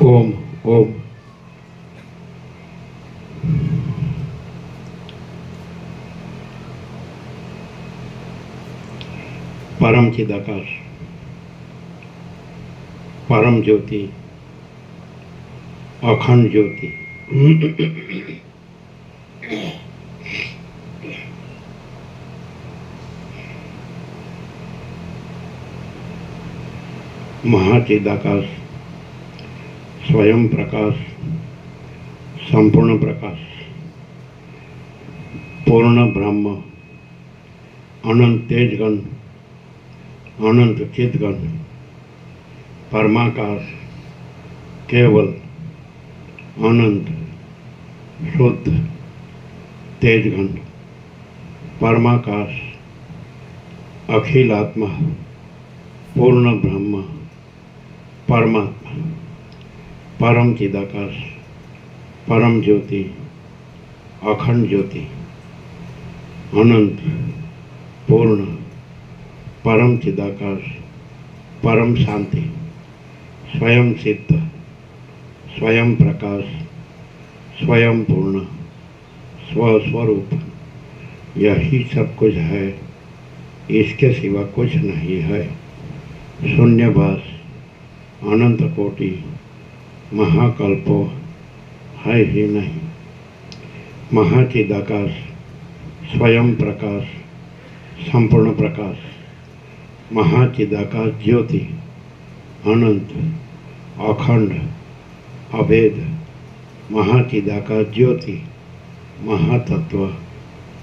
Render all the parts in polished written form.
ओम ओम। परम चिदाकाश, परम ज्योति, अखंड ज्योति, महाचिदाकाश, स्वयं प्रकाश, संपूर्ण प्रकाश, पूर्ण ब्रह्म, अनंत तेजगण, अनंत चिदगण, परमाकाश, केवल अनंत शुद्ध तेजगण, परमाकाश, अखिल आत्मा, पूर्ण ब्रह्म, परमात्मा, परम चिदाकाश, परम ज्योति, अखंड ज्योति, अनंत पूर्ण परम चिदाकाश, परम शांति, स्वयं सिद्ध, स्वयं प्रकाश, स्वयं पूर्ण, स्वस्वरूप, यही सब कुछ है, इसके सिवा कुछ नहीं है। शून्यवास, अनंत कोटि, महाकल्पो है ही नहीं। महाचिदाकाश, स्वयं प्रकाश, संपूर्ण प्रकाश, महाचिदाकाश ज्योति, अनंत, अखंड, अभेद, महाचिदाकाश ज्योति, महातत्व,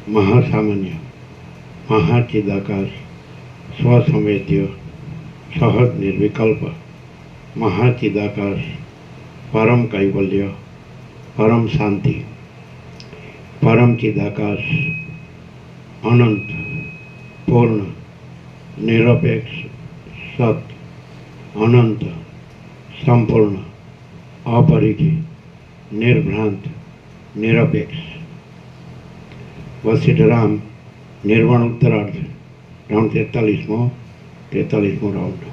महासामान्य, महाचिदाकाश, स्वसंवेद्य, सहज निर्विकल्प, महाचिदाकाश, परम कैवल्य, परम शांति, परम चिदाकाश, अनंत પૂર્ણ, નિરપેક્ષ, સત, અનંત, સંપૂર્ણ, अपरिधि, निर्भ्रांत, निरपेक्ष। वशिष्ठराम निर्वाण उत्तरार्ध राउंड 43मो राउंड।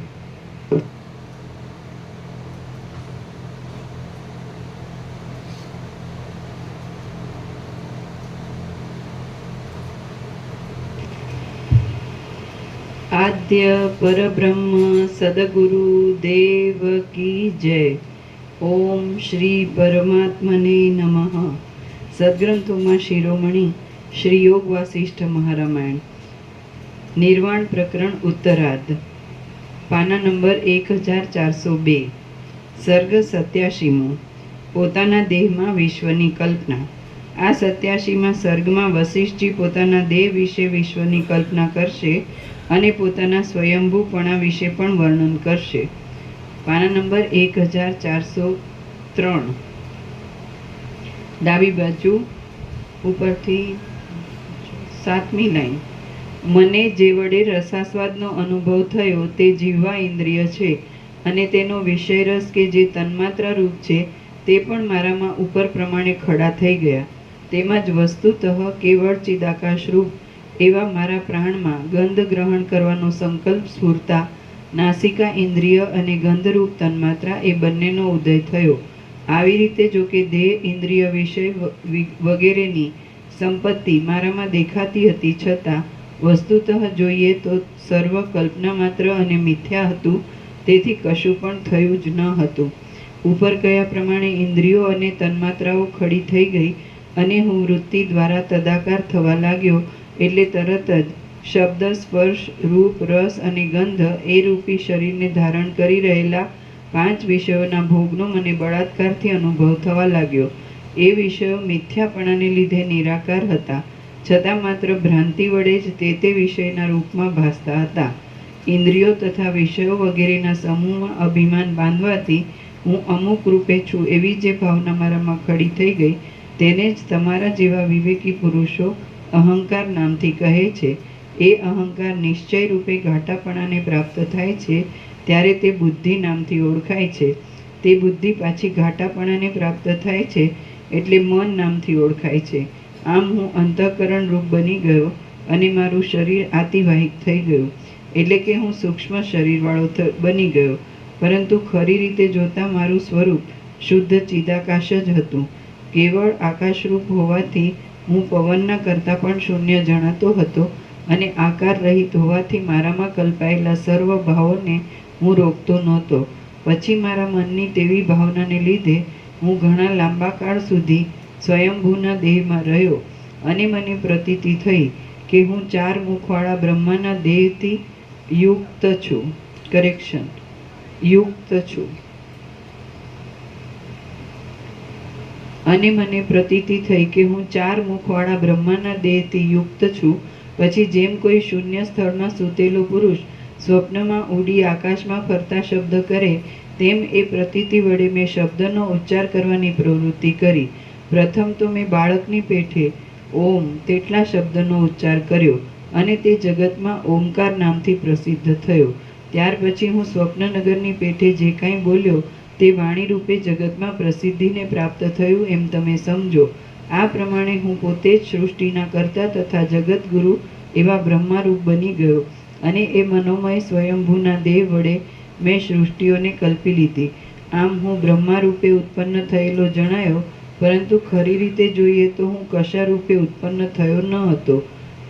आद्य परब्रह्म सदगुरु देव की जय। ओम श्री परमात्मने नमः। सद्ग्रंथों शिरोमणि श्री योग वासिष्ठ महारामायण निर्वाण प्रकरण उत्तरार्ध पाना नंबर 1402 सर्ग 87 पोताना देहमां विश्वनी कल्पना। आ 87 सर्गमां वशिष्ठजी पोताना देह विषे विश्वनी कल्पना करशे અને પોતાના સ્વયંભૂપણા વિશે પણ વર્ણન કરશે। પાના નંબર 1403 ડાબી બાજુ ઉપરથી 7મી લાઈન। મને જે વડે રસાસ્વાદનો અનુભવ થયો તે જીહ્વા ઇન્દ્રિય છે અને તેનો વિષય રસ કે જે તન્માત્રા રૂપ છે તે પણ મારામાં ઉપર પ્રમાણે ખડા થઈ ગયા। તેમજ વસ્તુતઃ કેવળ ચિદાકાશ રૂપ એવા મારા પ્રાણમાં ગંધ ગ્રહણ કરવાનો સંકલ્પ સ્ફૂરતા નાસિકા ઇન્દ્રિય અને ગંધરૂપ તન્માત્રા એ બંનેનો ઉદય થયો। આવી રીતે જો કે દેહ ઇન્દ્રિય વિષય વગેરેની સંપત્તિ મારામાં દેખાતી હતી છતાં વસ્તુતઃ જોઈએ તો સર્વ કલ્પના માત્ર અને મિથ્યા હતું, તેથી કશું પણ થયું જ ન હતું। ઉપર કયા પ્રમાણે ઇન્દ્રિયો અને તન્માત્રાઓ ખડી થઈ ગઈ અને હું વૃત્તિ દ્વારા તદાકાર થવા લાગ્યો એટલે તરત જ શબ્દ, સ્પર્શ, રૂપ, રસ અને ગંધ એ રૂપી શરીરને ધારણ કરી રહેલા 5 વિષયોના ભોગનો મને બળાત્કારથી અનુભવ થવા લાગ્યો। એ વિષયો મિથ્યાપણાને લીધે નિરાકાર હતા, છતાં માત્ર ભ્રાંતિ વડે જ તે વિષયના રૂપમાં ભાસતા હતા। ઇન્દ્રિયો તથા વિષયો વગેરેના સમૂહમાં અભિમાન બાંધવાથી હું અમુક રૂપે છું એવી જે ભાવના મારામાં ખડી થઈ ગઈ તેને જ તમારા જેવા વિવેકી પુરુષો અહંકાર નામથી કહે છે। એ અહંકાર નિશ્ચય રૂપે ઘાટાપણાને પ્રાપ્ત થાય છે ત્યારે તે બુદ્ધિ નામથી ઓળખાય છે। તે બુદ્ધિ પાછી ઘાટાપણાને પ્રાપ્ત થાય છે એટલે મન નામથી ઓળખાય છે। આમ હું અંતઃકરણ રૂપ બની ગયો અને મારું શરીર આતિવાહિક થઈ ગયું, એટલે કે હું સૂક્ષ્મ શરીરવાળો બની ગયો, પરંતુ ખરી રીતે જોતા મારું સ્વરૂપ શુદ્ધ ચિદાકાશ જ હતું। કેવળ આકાશરૂપ હોવાથી હું પવનના કરતાં પણ શૂન્ય જણાતો હતો અને આકાર રહિત હોવાથી મારામાં કલ્પાયેલા સર્વ ભાવોને હું રોકતો નહોતો। પછી મારા મનની તેવી ભાવનાને લીધે હું ઘણા લાંબા કાળ સુધી સ્વયંભૂના દેહમાં રહ્યો અને મને પ્રતીતિ થઈ કે હું 4 મુખવાળા બ્રહ્માના દેહથી યુક્ત છું। યુક્ત છું અને મને પ્રતીતિ થઈ કે હું 4 મુખવાળા બ્રહ્માના દેહથી યુક્ત છું। પછી જેમ કોઈ શૂન્ય સ્થળમાં સૂતેલો પુરુષ સ્વપ્નમાં ઉડી આકાશમાં ફરતા શબ્દ કરે તેમ એ પ્રતીતિ વડે મેં શબ્દનો ઉચ્ચાર કરવાની પ્રવૃત્તિ કરી। પ્રથમ તો મેં બાળકની પેઠે ઓમ તેટલા શબ્દનો ઉચ્ચાર કર્યો અને તે જગતમાં ઓમકાર નામથી પ્રસિદ્ધ થયો। ત્યાર પછી હું સ્વપ્નનગરની પેઠે જે કાંઈ બોલ્યો તે વાણી રૂપે જગતમાં પ્રસિદ્ધિને પ્રાપ્ત થયું એમ તમે સમજો। આ પ્રમાણે હું પોતે જ સૃષ્ટિના કર્તા તથા જગતગુરુ એવા બ્રહ્મારૂપ બની ગયો અને એ મનોમય સ્વયંભૂના દેહ વડે મેં સૃષ્ટિઓને કલ્પી લીધી। આમ હું બ્રહ્મારૂપે ઉત્પન્ન થયેલો જણાયો, પરંતુ ખરી રીતે જોઈએ તો હું કશા રૂપે ઉત્પન્ન થયો ન હતો।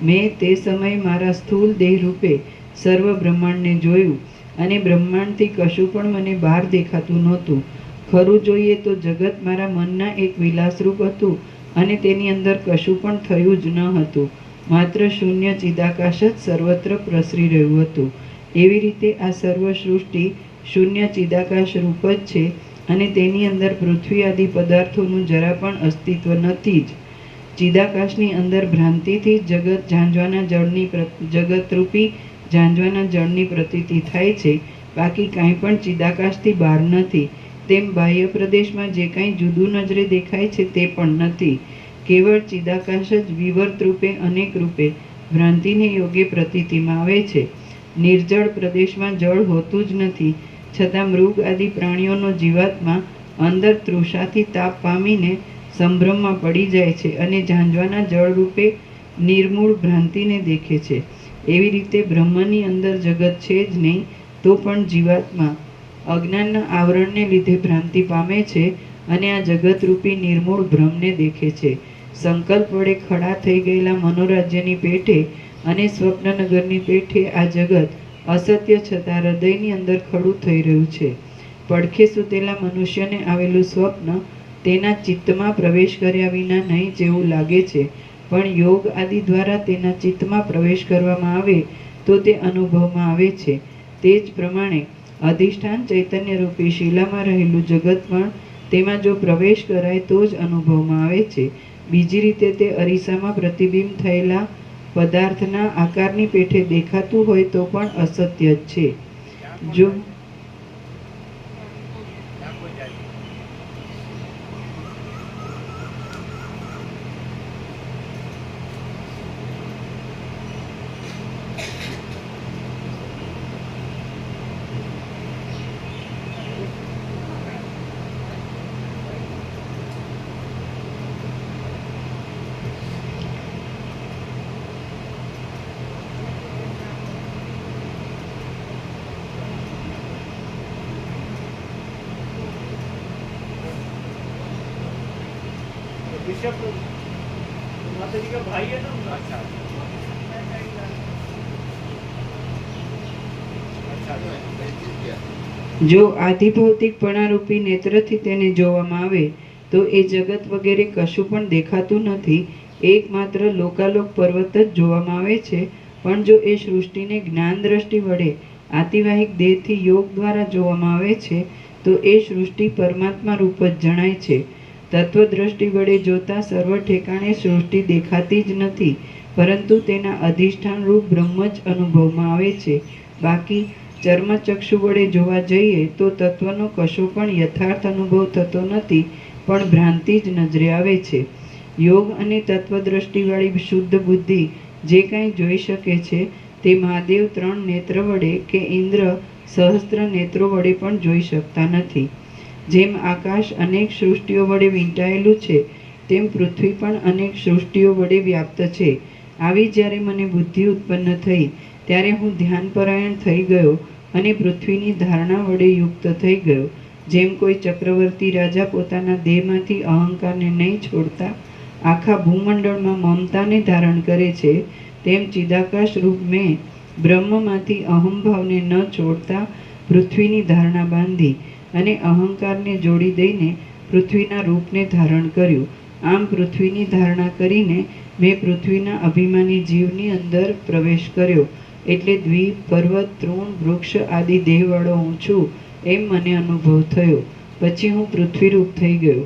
મેં તે સમયે મારા સ્થૂળ દેહ રૂપે સર્વ બ્રહ્માંડને જોયું અને બ્રહ્માંડથી કશું પણ મને બહાર દેખાતું નહોતું। ખરું જોઈએ તો જગત મારા મનના એક વિલાસરૂપ હતું અને તેની અંદર કશું પણ થયું જ ન હતું, માત્ર શૂન્ય ચિદાકાશ જ સર્વત્ર પ્રસરી રહ્યું હતું। એવી રીતે આ સર્વ સૃષ્ટિ શૂન્ય ચિદાકાશ રૂપ જ છે અને તેની અંદર પૃથ્વી આદિ પદાર્થોનું જરા પણ અસ્તિત્વ નથી જ। ચિદાકાશની અંદર ભ્રાંતિથી જગતરૂપી ઝાંઝવાના જળની પ્રતીતિ થાય છે, બાકી કાંઈ પણ ચિદાકાશથી બહાર નથી। તેમ બાહ્ય પ્રદેશમાં જે કાંઈ જુદું નજરે દેખાય છે તે પણ નથી। કેવળ ચિદાકાશ જ વિવર્ત રૂપે અનેક રૂપે ભ્રાંતિને યોગ્ય પ્રતીતિમાં આવે છે. નિર્જળ પ્રદેશમાં જળ હોતું જ નથી, છતાં મૃગ આદિ પ્રાણીઓનો જીવાત્મા અંદર તૃષાથી તાપ પામીને સંભ્રમમાં પડી જાય છે અને ઝાંઝવાના જળરૂપે નિર્મૂળ ભ્રાંતિને દેખે છે. એવી રીતે બ્રહ્મની અંદર જગત છે જ નહીં, તો પણ જીવાત્મા અજ્ઞાનના આવરણને લીધે ભ્રાંતિ પામે છે અને આ જગતરૂપી નિર્મૂળ ભ્રમને દેખે છે. સંકલ્પ વડે ખડા થઈ ગયેલા મનોરાજ્યની પેઠે અને સ્વપ્નનગરની પેઠે આ જગત અસત્ય છતાં હૃદયની અંદર ખડું થઈ રહ્યું છે. પડખે સૂતેલા મનુષ્યને આવેલું સ્વપ્ન તેના ચિત્તમાં પ્રવેશ કર્યા વિના નહીં જેવું લાગે છે, પણ યોગ આદિ દ્વારા તેના ચિત્તમાં પ્રવેશ કરવામાં આવે તો તે અનુભવમાં આવે છે. તે જ પ્રમાણે અધિષ્ઠાન ચૈતન્યરૂપી શિલામાં રહેલું જગત પણ તેમાં જો પ્રવેશ કરાય તો જ અનુભવમાં આવે છે. બીજી રીતે તે અરીસામાં પ્રતિબિંબ થયેલા પદાર્થના આકારની પેઠે દેખાતું હોય તો પણ અસત્ય જ છે. જો माता जी का भाई है ना उनका। अच्छा જો આધિભૌતિકપણારૂપી નેત્રથી તેને જોવામાં આવે તો એ જગત વગેરે કશું પણ દેખાતું નથી, એકમાત્ર લોકાલોક પર્વત જ જોવામાં આવે છે. પણ જો એ સૃષ્ટિને જ્ઞાન દ્રષ્ટિ વડે આતિવાહિક દેહથી યોગ દ્વારા જોવામાં આવે છે તો એ સૃષ્ટિ પરમાત્મા રૂપ જ જણાય છે. તત્વદ્રષ્ટિ વડે જોતા સર્વ ઠેકાણે સૃષ્ટિ દેખાતી જ નથી, પરંતુ તેના અધિષ્ઠાન રૂપ બ્રહ્મ જ અનુભવમાં આવે છે. બાકી ચર્મચક્ષુ વડે જોવા જઈએ તો તત્વનો કશો પણ યથાર્થ અનુભવ થતો નથી, પણ ભ્રાંતિ જ નજરે આવે છે. યોગ અને તત્વદ્રષ્ટિવાળી શુદ્ધ બુદ્ધિ જે કાંઈ જોઈ શકે છે તે મહાદેવ 3 નેત્ર વડે કે ઇન્દ્ર સહસ્ત્ર નેત્રો વડે પણ જોઈ શકતા નથી. જેમ આકાશ અનેક સૃષ્ટિઓ વડે વીંટાયેલું છે, તેમ પૃથ્વી પણ અનેક સૃષ્ટિઓ વડે વ્યાપ્ત છે. આવી જ્યારે મને બુદ્ધિ ઉત્પન્ન થઈ ત્યારે હું ધ્યાનપરાયણ થઈ ગયો અને પૃથ્વીની ધારણા વડે યુક્ત થઈ ગયો. જેમ કોઈ ચક્રવર્તી રાજા પોતાના દેહમાંથી અહંકારને નહીં છોડતા આખા ભૂમંડળમાં મમતાને ધારણ કરે છે, તેમ ચિદાકાશ રૂપ મેં બ્રહ્મમાંથી અહંભાવને ન છોડતા પૃથ્વીની ધારણા બાંધી અને અહંકારને જોડી દઈને પૃથ્વીના રૂપને ધારણ કર્યું. આમ પૃથ્વીની ધારણા કરીને મેં પૃથ્વીના અભિમાની જીવની અંદર પ્રવેશ કર્યો. એટલે દ્વીપ, પર્વત, તૃણ, વૃક્ષ આદિ દેહવાળો હું છું એમ મને અનુભવ થયો. પછી હું પૃથ્વીરૂપ થઈ ગયો.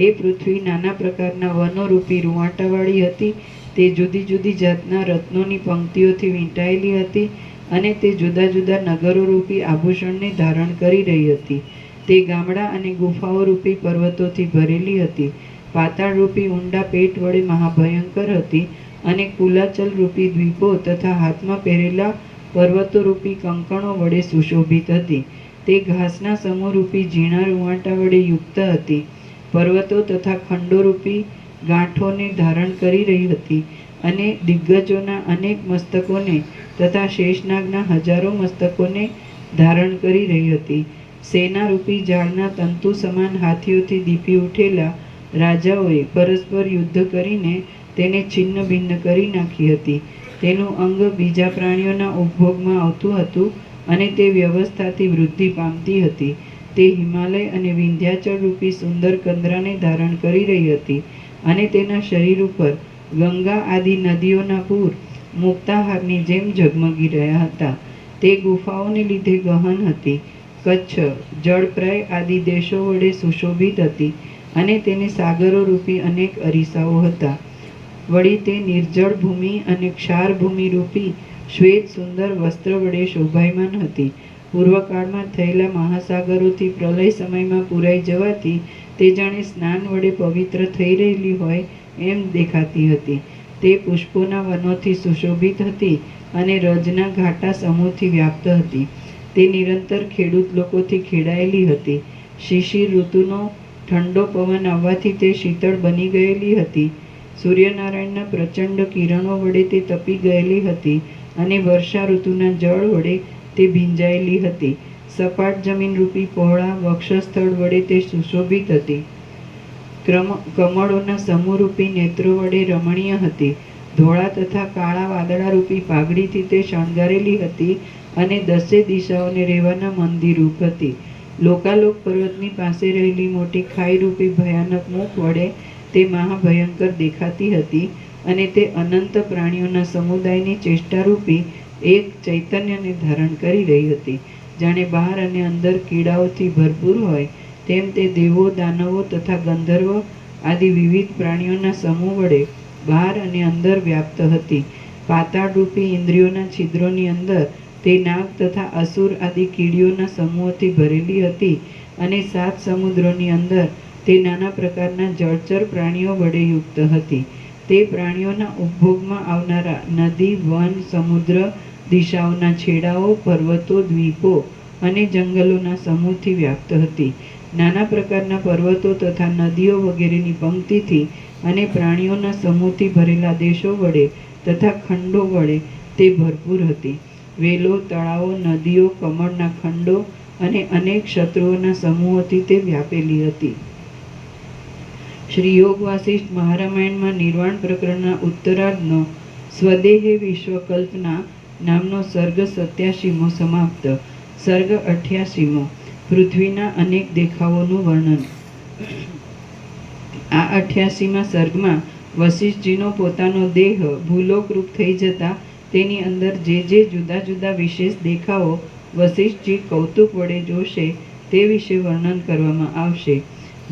એ પૃથ્વી નાના પ્રકારના વનોરૂપી રૂંવાટાવાળી હતી. તે જુદી જુદી જાતના રત્નોની પંક્તિઓથી વીંટાયેલી હતી અને તે જુદા જુદા નગરોરૂપી આભૂષણને ધારણ કરી રહી હતી. તે ગામડા અને ગુફાઓરૂપી પર્વતોથી ભરેલી હતી. પાતાળરૂપી ઊંડા પેટ વડે મહાભયંકર હતી અને કુલાચલ રૂપી દ્વીપો તથા હાથમાં પહેરેલા પર્વતોરૂપી કંકણો વડે સુશોભિત હતી. તે ઘાસના સમૂહરૂપી ઝીણા રૂંવાટા વડે યુક્ત હતી. પર્વતો તથા ખંડોરૂપી ગાંઠોને ધારણ કરી રહી હતી અને દિગ્ગજોના અનેક મસ્તકોને તથા શેષનાગના હજારો મસ્તકોને ધારણ કરી રહી હતી. સેનારૂપી ઝાડના તંતુ સમાન હાથીઓથી દીપી ઉઠેલા રાજાઓએ પરસ્પર યુદ્ધ કરીને તેને છિન્ન ભિન્ન કરી નાખી હતી. તેનું અંગ બીજા પ્રાણીઓના ઉપભોગમાં આવતું હતું અને તે વ્યવસ્થાથી વૃદ્ધિ પામતી હતી. તે હિમાલય અને વિંધ્યાચળ રૂપી સુંદર કંદરાને ધારણ કરી રહી હતી અને તેના શરીર ઉપર ગંગા આદિ નદીઓના પૂર મુક્તાહારની જેમ ઝગમગી રહ્યા હતા. તે ગુફાઓને લીધે ગહન હતી. કચ્છ, જળપ્રાય આદિ દેશો વડે સુશોભિત હતી અને તેને સાગરો રૂપી અનેક અરીસાઓ હતા. વળી તે નિર્જળ ભૂમિ અને ક્ષાર ભૂમિ રૂપી શ્વેત સુંદર વસ્ત્ર વડે શોભાયમાન હતી. પૂર્વકાળમાં થયેલા મહાસાગરોથી પ્રલય સમયમાં પૂરાઈ જવાથી તે જાણે સ્નાન વડે પવિત્ર થઈ રહેલી હોય એમ દેખાતી હતી. તે પુષ્પોના વનોથી સુશોભિત હતી અને રજના ઘાટા સમૂહથી વ્યાપ્ત હતી. તે નિરંતર ખેડૂત લોકોથી ખેડાયેલી હતી. શિશિર ઋતુનો ઠંડો પવન આવવાથી તે શીતળ બની ગયેલી હતી. સૂર્યનારાયણના પ્રચંડ કિરણો વડે તે તપી ગયેલી હતી અને વર્ષા ઋતુના જળ વડે તે ભીંજાયેલી હતી. સપાટ જમીનરૂપી પહોળા વક્ષસ્થળ વડે તે સુશોભિત હતી. કમળોના સમૂહરૂપી નેત્રો વડે રમણીય હતી. ધોળા તથા કાળા વાદળારૂપી પાઘડીથી તે શણગારેલી હતી અને 10 દિશાઓને રહેવાના મંદિરરૂપ હતી. લોકાલોક પર્વતની પાસે રહેલી મોટી ખાઈરૂપી ભયાનક મુખ વડે તે મહાભયંકર દેખાતી હતી અને તે અનંત પ્રાણીઓના સમુદાયની ચેષ્ટારૂપી એક ચૈતન્યને ધારણ કરી રહી હતી. જાણે બહાર અને અંદર કીડાઓથી ભરપૂર હોય તેમ તે દેવો, દાનવો તથા ગંધર્વો આદિ વિવિધ પ્રાણીઓના સમૂહ વડે બહાર અને અંદર વ્યાપ્ત હતી. પાતાળરૂપી ઇન્દ્રિયોના છિદ્રોની અંદર તે નાગ તથા અસુર આદિ કીડીઓના સમૂહોથી ભરેલી હતી અને 7 સમુદ્રોની અંદર તે નાના પ્રકારના જળચર પ્રાણીઓ વડે યુક્ત હતી. તે પ્રાણીઓના ઉપભોગમાં આવનારા નદી, વન, સમુદ્ર, દિશાઓના છેડાઓ, પર્વતો, દ્વીપો અને જંગલોના સમૂહથી વ્યાપ્ત હતી. નાના પ્રકારના પર્વતો તથા નદીઓ વગેરેની પંક્તિથી અને પ્રાણીઓના સમૂહથી ભરેલા દેશો વડે તથા ખંડો વડે તે ભરપૂર હતી. વેલો, તળાવો, નદીઓ, કમળના ખંડો અને અનેક શત્રુઓના સમૂહોથી તે વ્યાપેલી હતી. શ્રી યોગ વાસિષ્ઠ મહારામાયણમાં નિર્વાણ પ્રકરણના ઉત્તરાર્ધનો સ્વદેહે વિશ્વકલ્પના નામનો સર્ગ 87મો સમાપ્ત. સર્ગ 88મો. પૃથ્વીના અનેક દેખાવોનું વર્ણન. આ 88મા સર્ગમાં વશિષ્ઠજીનો પોતાનો દેહ ભૂલોકરૂપ થઈ જતા તેની અંદર જે જુદા જુદા વિશેષ દેખાવો વશિષ્ઠજી કૌતુક વડે જોશે તે વિશે વર્ણન કરવામાં આવશે.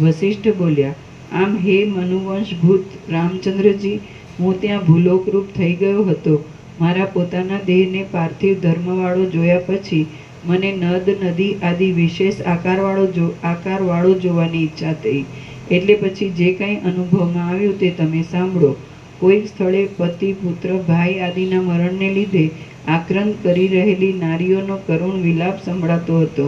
વશિષ્ઠ બોલ્યા, આમ હે મનુવંશભૂત રામચંદ્રજી, હું ત્યાં ભૂલોકરૂપ થઈ ગયો હતો. મારા પોતાના દેહને પાર્થિવ ધર્મવાળો જોયા પછી મને નદ, નદી આદિ વિશેષ આકારવાળો જોવાની ઈચ્છા થઈ. એટલે પછી જે કંઈ અનુભવમાં આવ્યું તે તમે સાંભળો. કોઈક સ્થળે પતિ, પુત્ર, ભાઈ આદિના મરણને લીધે આક્રંદ કરી રહેલી નારીઓનો કરુણ વિલાપ સંભળાતો હતો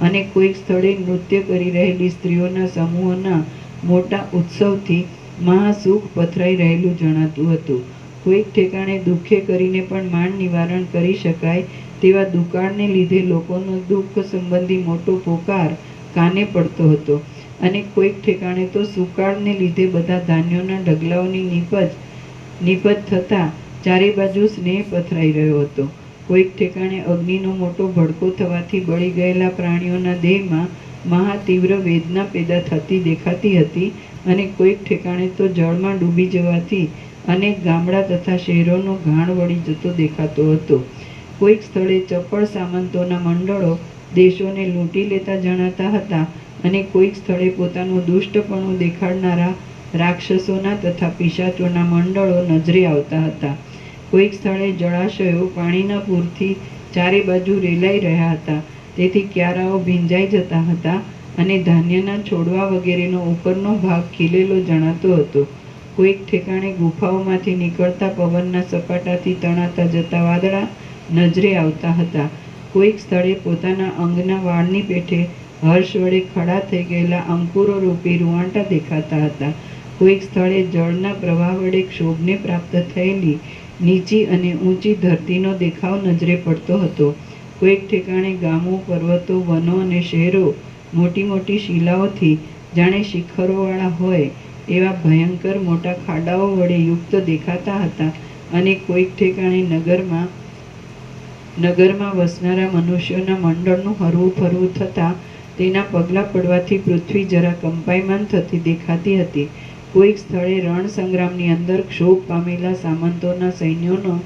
અને કોઈક સ્થળે નૃત્ય કરી રહેલી સ્ત્રીઓના સમૂહોના મોટા ઉત્સવથી મહાસુખ પથરાઈ રહેલું જણાતું હતું. કોઈક ઠેકાણે દુઃખે કરીને પણ માંડ નિવારણ કરી શકાય તેવા દુકાળને લીધે લોકોનો દુઃખ સંબંધી મોટો પોકાર કાને પડતો હતો અને કોઈક ઠેકાણે તો સુકાળને લીધે બધા ધાન્યોના ઢગલાઓની નિપજ થતાં ચારે બાજુ સ્નેહ પથરાઈ રહ્યો હતો. કોઈક ઠેકાણે અગ્નિનો મોટો ભડકો થવાથી બળી ગયેલા પ્રાણીઓના દેહમાં મહા તીવ્ર વેદના પેદા થતી દેખાતી હતી અને કોઈક ઠેકાણે તો જળમાં ડૂબી જવાથી અનેક ગામડા તથા શહેરોનો ઘાણ વળી જતો દેખાતો હતો. કોઈક સ્થળે ચપળ સામંતોના મંડળો દેશોને લૂંટી લેતા જણાતા હતા અને કોઈક સ્થળે પોતાનું દુષ્ટપણું દેખાડનારા રાક્ષસોના તથા પિશાચોના મંડળો નજરે આવતા હતા. કોઈક સ્થળે જળાશયો પાણીના પૂરથી ચારે બાજુ રેલાઈ રહ્યા હતા, તેથી ક્યારાઓ ભીંજાઈ જતા હતા અને ધાન્યના છોડવા વગેરેનો ઉપરનો ભાગ ખીલેલો જણાતો હતો. કોઈક ઠેકાણે ગુફાઓમાંથી નીકળતા પવનના સપાટાથી તણાતા જતા વાદળા નજરે આવતા હતા. કોઈક સ્થળે પોતાના અંગના વાળની પેઠે હર્ષ વડે ખડા થઈ ગયેલા અંકુરો રૂપી રૂવાંટા દેખાતા હતા. કોઈક સ્થળે જળના પ્રવાહ વડે ક્ષોભને પ્રાપ્ત થયેલી નીચી અને ઊંચી ધરતીનો દેખાવ નજરે પડતો હતો. કોઈક ઠેકાણે ગામો, પર્વતો, વનો અને શહેરો મોટી મોટી શિલાઓથી જાણે શિખરોવાળા હોય એવા ભયંકર મોટા ખાડાઓ વડે યુક્ત દેખાતા હતા અને કોઈક ઠેકાણે નગરમાં વસનારા મનુષ્યોના મંડળનું હરવું ફરવું થતાં તેના પગલાં પડવાથી પૃથ્વી જરા કંપાયમાન થતી દેખાતી હતી. કોઈક સ્થળે રણ સંગ્રામની અંદર ક્ષોભ પામેલા સામંતોના સૈન્યોનો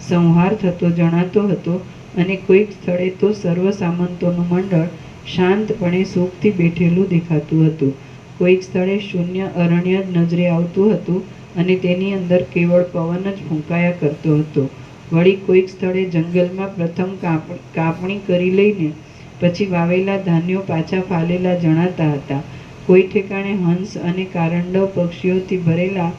સંહાર થતો જણાતો હતો અને કોઈક સ્થળે તો સર્વ સામંતોનું મંડળ શાંતપણે સુખથી બેઠેલું દેખાતું હતું. કોઈક સ્થળે શૂન્ય અરણ્ય જ નજરે આવતું હતું અને તેની અંદર કેવળ પવન જ ફૂંકાયા કરતો હતો. વળી કોઈક સ્થળે જંગલમાં પ્રથમ કાપણી કરી લઈને પછી વાવેલા ધાન્યો પાછા ફાલેલા જણાતા હતા. કોઈ ઠેકાણે હંસ અને કારંડવ પક્ષીઓથી ભરેલા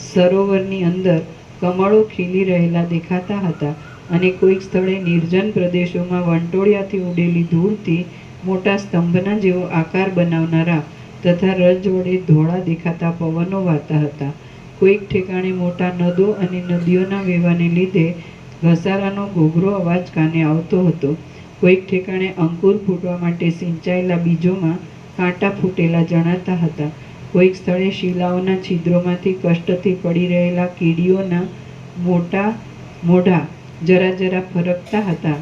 સરોવરની અંદર કમળો ખીલી રહેલા દેખાતા હતા અને કોઈક સ્થળે નિર્જન પ્રદેશોમાં વંટોળિયાથી ઉડેલી ધૂળથી મોટા સ્તંભના જેવો આકાર બનાવનારા તથા રજ વડે ધોળા દેખાતા પવનો વાતા હતા. કોઈક ઠેકાણે મોટા નદો અને નદીઓના વહેવાને લીધે ઘસારાનો ઘોઘરો અવાજ કાને આવતો હતો. કોઈક ઠેકાણે અંકુર ફૂટવા માટે સિંચાયેલા બીજોમાં કાંટા ફૂટેલા જણાતા હતા. કોઈક સ્થળે શિલાઓના છિદ્રોમાંથી કષ્ટથી પડી રહેલા કીડીઓના મોટા મોઢા જરા જરા ફરકતા હતા.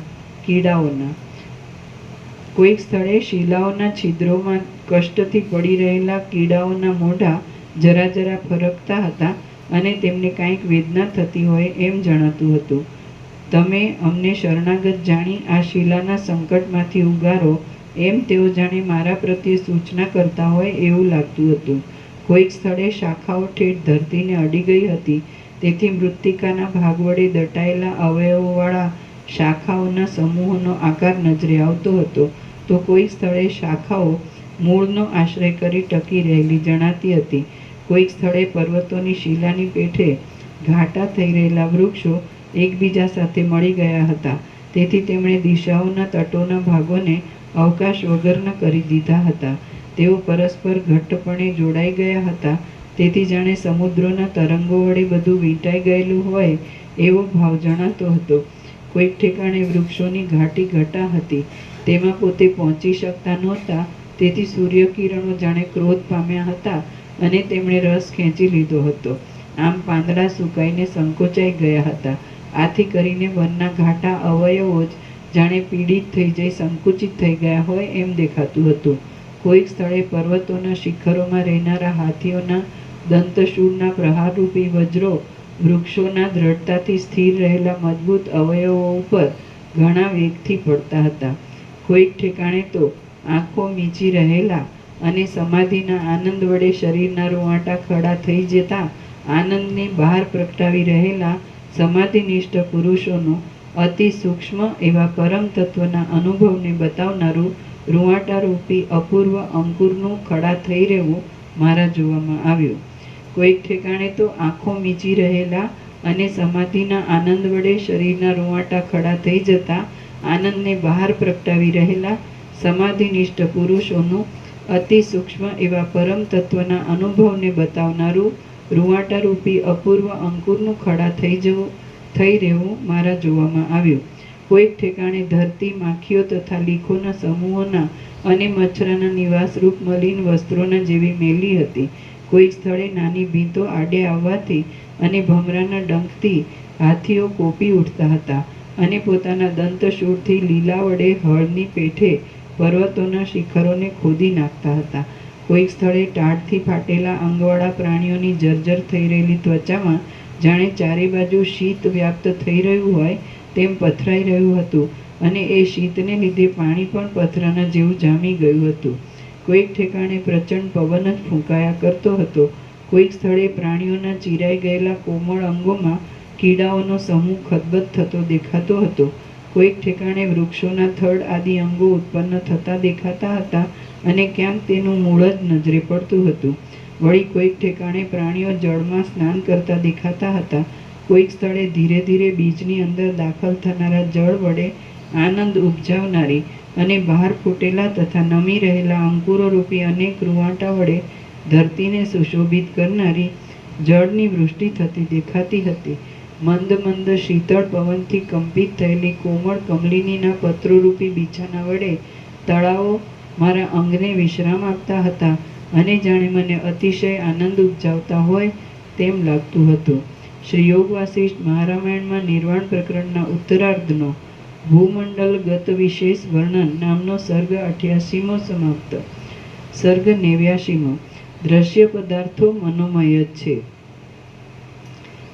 કોઈક સ્થળે શિલાઓના છિદ્રોમાં કષ્ટથી પડી રહેલા કીડાઓના મોઢા જરા જરા ફરકતા હતા અને તેમને કાંઈક વેદના થતી હોય એમ જણાતું હતું. તમે અમને શરણાગત જાણી આ શિલાના સંકટમાંથી ઉગારો એમ તેઓ જાણે મારા પ્રત્યે સૂચના કરતા હોય એવું લાગતું હતું. કોઈક સ્થળે શાખાઓ ઠેઠ ધરતીને અડી ગઈ હતી, તેથી મૃત્તિકાના ભાગ વડે દટાયેલા અવયવોવાળા શાખાઓના સમૂહોનો આકાર નજરે આવતો હતો, તો કોઈક સ્થળે શાખાઓ મૂળનો આશ્રય કરી ટકી રહેલી જણાતી હતી. કોઈક સ્થળે પર્વતોની શિલાની પેઠે ઘાટા થઈ રહેલા વૃક્ષો એકબીજા સાથે મળી ગયા હતા, તેથી તેમણે દિશાઓના તટોના ભાગોને અવકાશ વગરના કરી દીધા હતા. તેઓ પરસ્પર ઘટ્ટપણે જોડાઈ ગયા હતા, તેથી જાણે સમુદ્રોના તરંગો વડે બધું વીંટાઈ ગયેલું હોય એવો ભાવ જણાતો હતો. કોઈક ઠેકાણે વૃક્ષોની ઘાટી ઘટા હતી, તેમાં પોતે પહોંચી શકતા નહોતા, તેથી સૂર્યકિરણો જાણે ક્રોધ પામ્યા હતા અને તેમણે રસ ખેંચી લીધો હતો. આમ પાંદડા સુકાઈને સંકોચાઈ ગયા હતા. આથી કરીને વનના ઘાટા અવયવો જ જાણે પીડિત થઈ જઈ સંકુચિત થઈ ગયા હોય એમ દેખાતું હતું. કોઈક સ્થળે પર્વતોના શિખરોમાં રહેનારા હાથીઓના દંતશૂળના પ્રહારરૂપી વજ્રો વૃક્ષોના દ્રઢતાથી સ્થિર રહેલા મજબૂત અવયવો ઉપર ઘણા વેગથી પડતા હતા. કોઈક ઠેકાણે તો આંખો મીચી રહેલા અને સમાધિના આનંદ વડે શરીરના રૂંવાટા ખડા થઈ જતા આનંદને બહાર પ્રગટાવી રહેલા સમાધિનિષ્ઠ પુરુષોનું અતિ સૂક્ષ્મ એવા પરમ તત્વના અનુભવને બતાવનારું રૂંવાટારૂપી અપૂર્વ અંકુરનું ખડા થઈ રહેવું મારા જોવામાં આવ્યું. કોઈક ઠેકાણે તો આંખો મીચી રહેલા અને સમાધિના આનંદ વડે શરીરના રૂંવાટા ખડા થઈ જતા આનંદને બહાર પ્રગટાવી રહેલા સમાધિનિષ્ઠ પુરુષોનું અતિ સૂક્ષ્મ એવા પરમ તત્વના અનુભવને બતાવનારું રૂંવાટારૂપી અપૂર્વ અંકુરનું ખડા થઈ રહેવું મારા જોવામાં આવ્યું. કોઈક ઠેકાણે ધરતી માખીઓ તથા લીખોના સમૂહોના અને મચ્છરાના નિવાસરૂપ મલિન વસ્ત્રોના જેવી મેલી હતી. કોઈક સ્થળે નાની ભીંતો આડે આવવાથી અને ભમરાના ડંખથી હાથીઓ કોપી ઉઠતા હતા અને પોતાના દંતશૂળથી લીલા વડે હળની પેઠે પર્વતોના શિખરોને ખોદી નાખતા હતા. કોઈક સ્થળે ટાઢથી ફાટેલા અંગવાળા પ્રાણીઓની જર્જર થઈ રહેલી ત્વચામાં જાણે ચારે બાજુ શીત વ્યાપ્ત થઈ રહ્યું હોય તેમ પથરાઈ રહ્યું હતું અને એ શીતને લીધે પાણી પણ પથરાના જેવું જામી ગયું હતું. કોઈક ઠેકાણે પ્રચંડ પવન જ ફૂંકાયા કરતો હતો. કોઈક સ્થળે પ્રાણીઓના ચીરાઈ ગયેલા કોમળ અંગોમાં કીડાઓનો સમૂહ ખદબદ થતો દેખાતો હતો. કોઈક ઠેકાણે વૃક્ષોના થડ આદિ અંગો ઉત્પન્ન થતા દેખાતા હતા અને ક્યાંક તેનું મૂળ જ નજરે પડતું હતું. વળી કોઈક ઠેકાણે પ્રાણીઓ જળમાં સ્નાન કરતા દેખાતા હતા. કોઈક સ્થળે ધીરે ધીરે બીજની અંદર દાખલ થનારા જળ વડે આનંદ ઉપજાવનારી અને બહાર ફૂટેલા તથા નમી રહેલા અંકુરોરૂપી અનેક રૂંવાટા વડે ધરતીને સુશોભિત કરનારી જળની વૃષ્ટિ થતી દેખાતી હતી. મંદ મંદ શીતળ પવનથી કંપિત થયેલી કોમળ કમલિનીના પત્રોરૂપી બિછાના વડે તળાવો મારા અંગને વિશ્રામ આપતા હતા અને જાણે મને અતિશય આનંદ ઉપજાવતા હોય તેમ લાગતું હતું. શ્રી યોગ વાસિષ્ઠ મહારામાયણમાં નિર્વાણ પ્રકરણના ઉત્તરાર્ધનો ભૂમંડલ ગત વિશેષ વર્ણન નામનો સર્ગ 88મો સમાપ્ત. સર્ગ 89મો. દ્રશ્ય પદાર્થો મનોમય જ છે.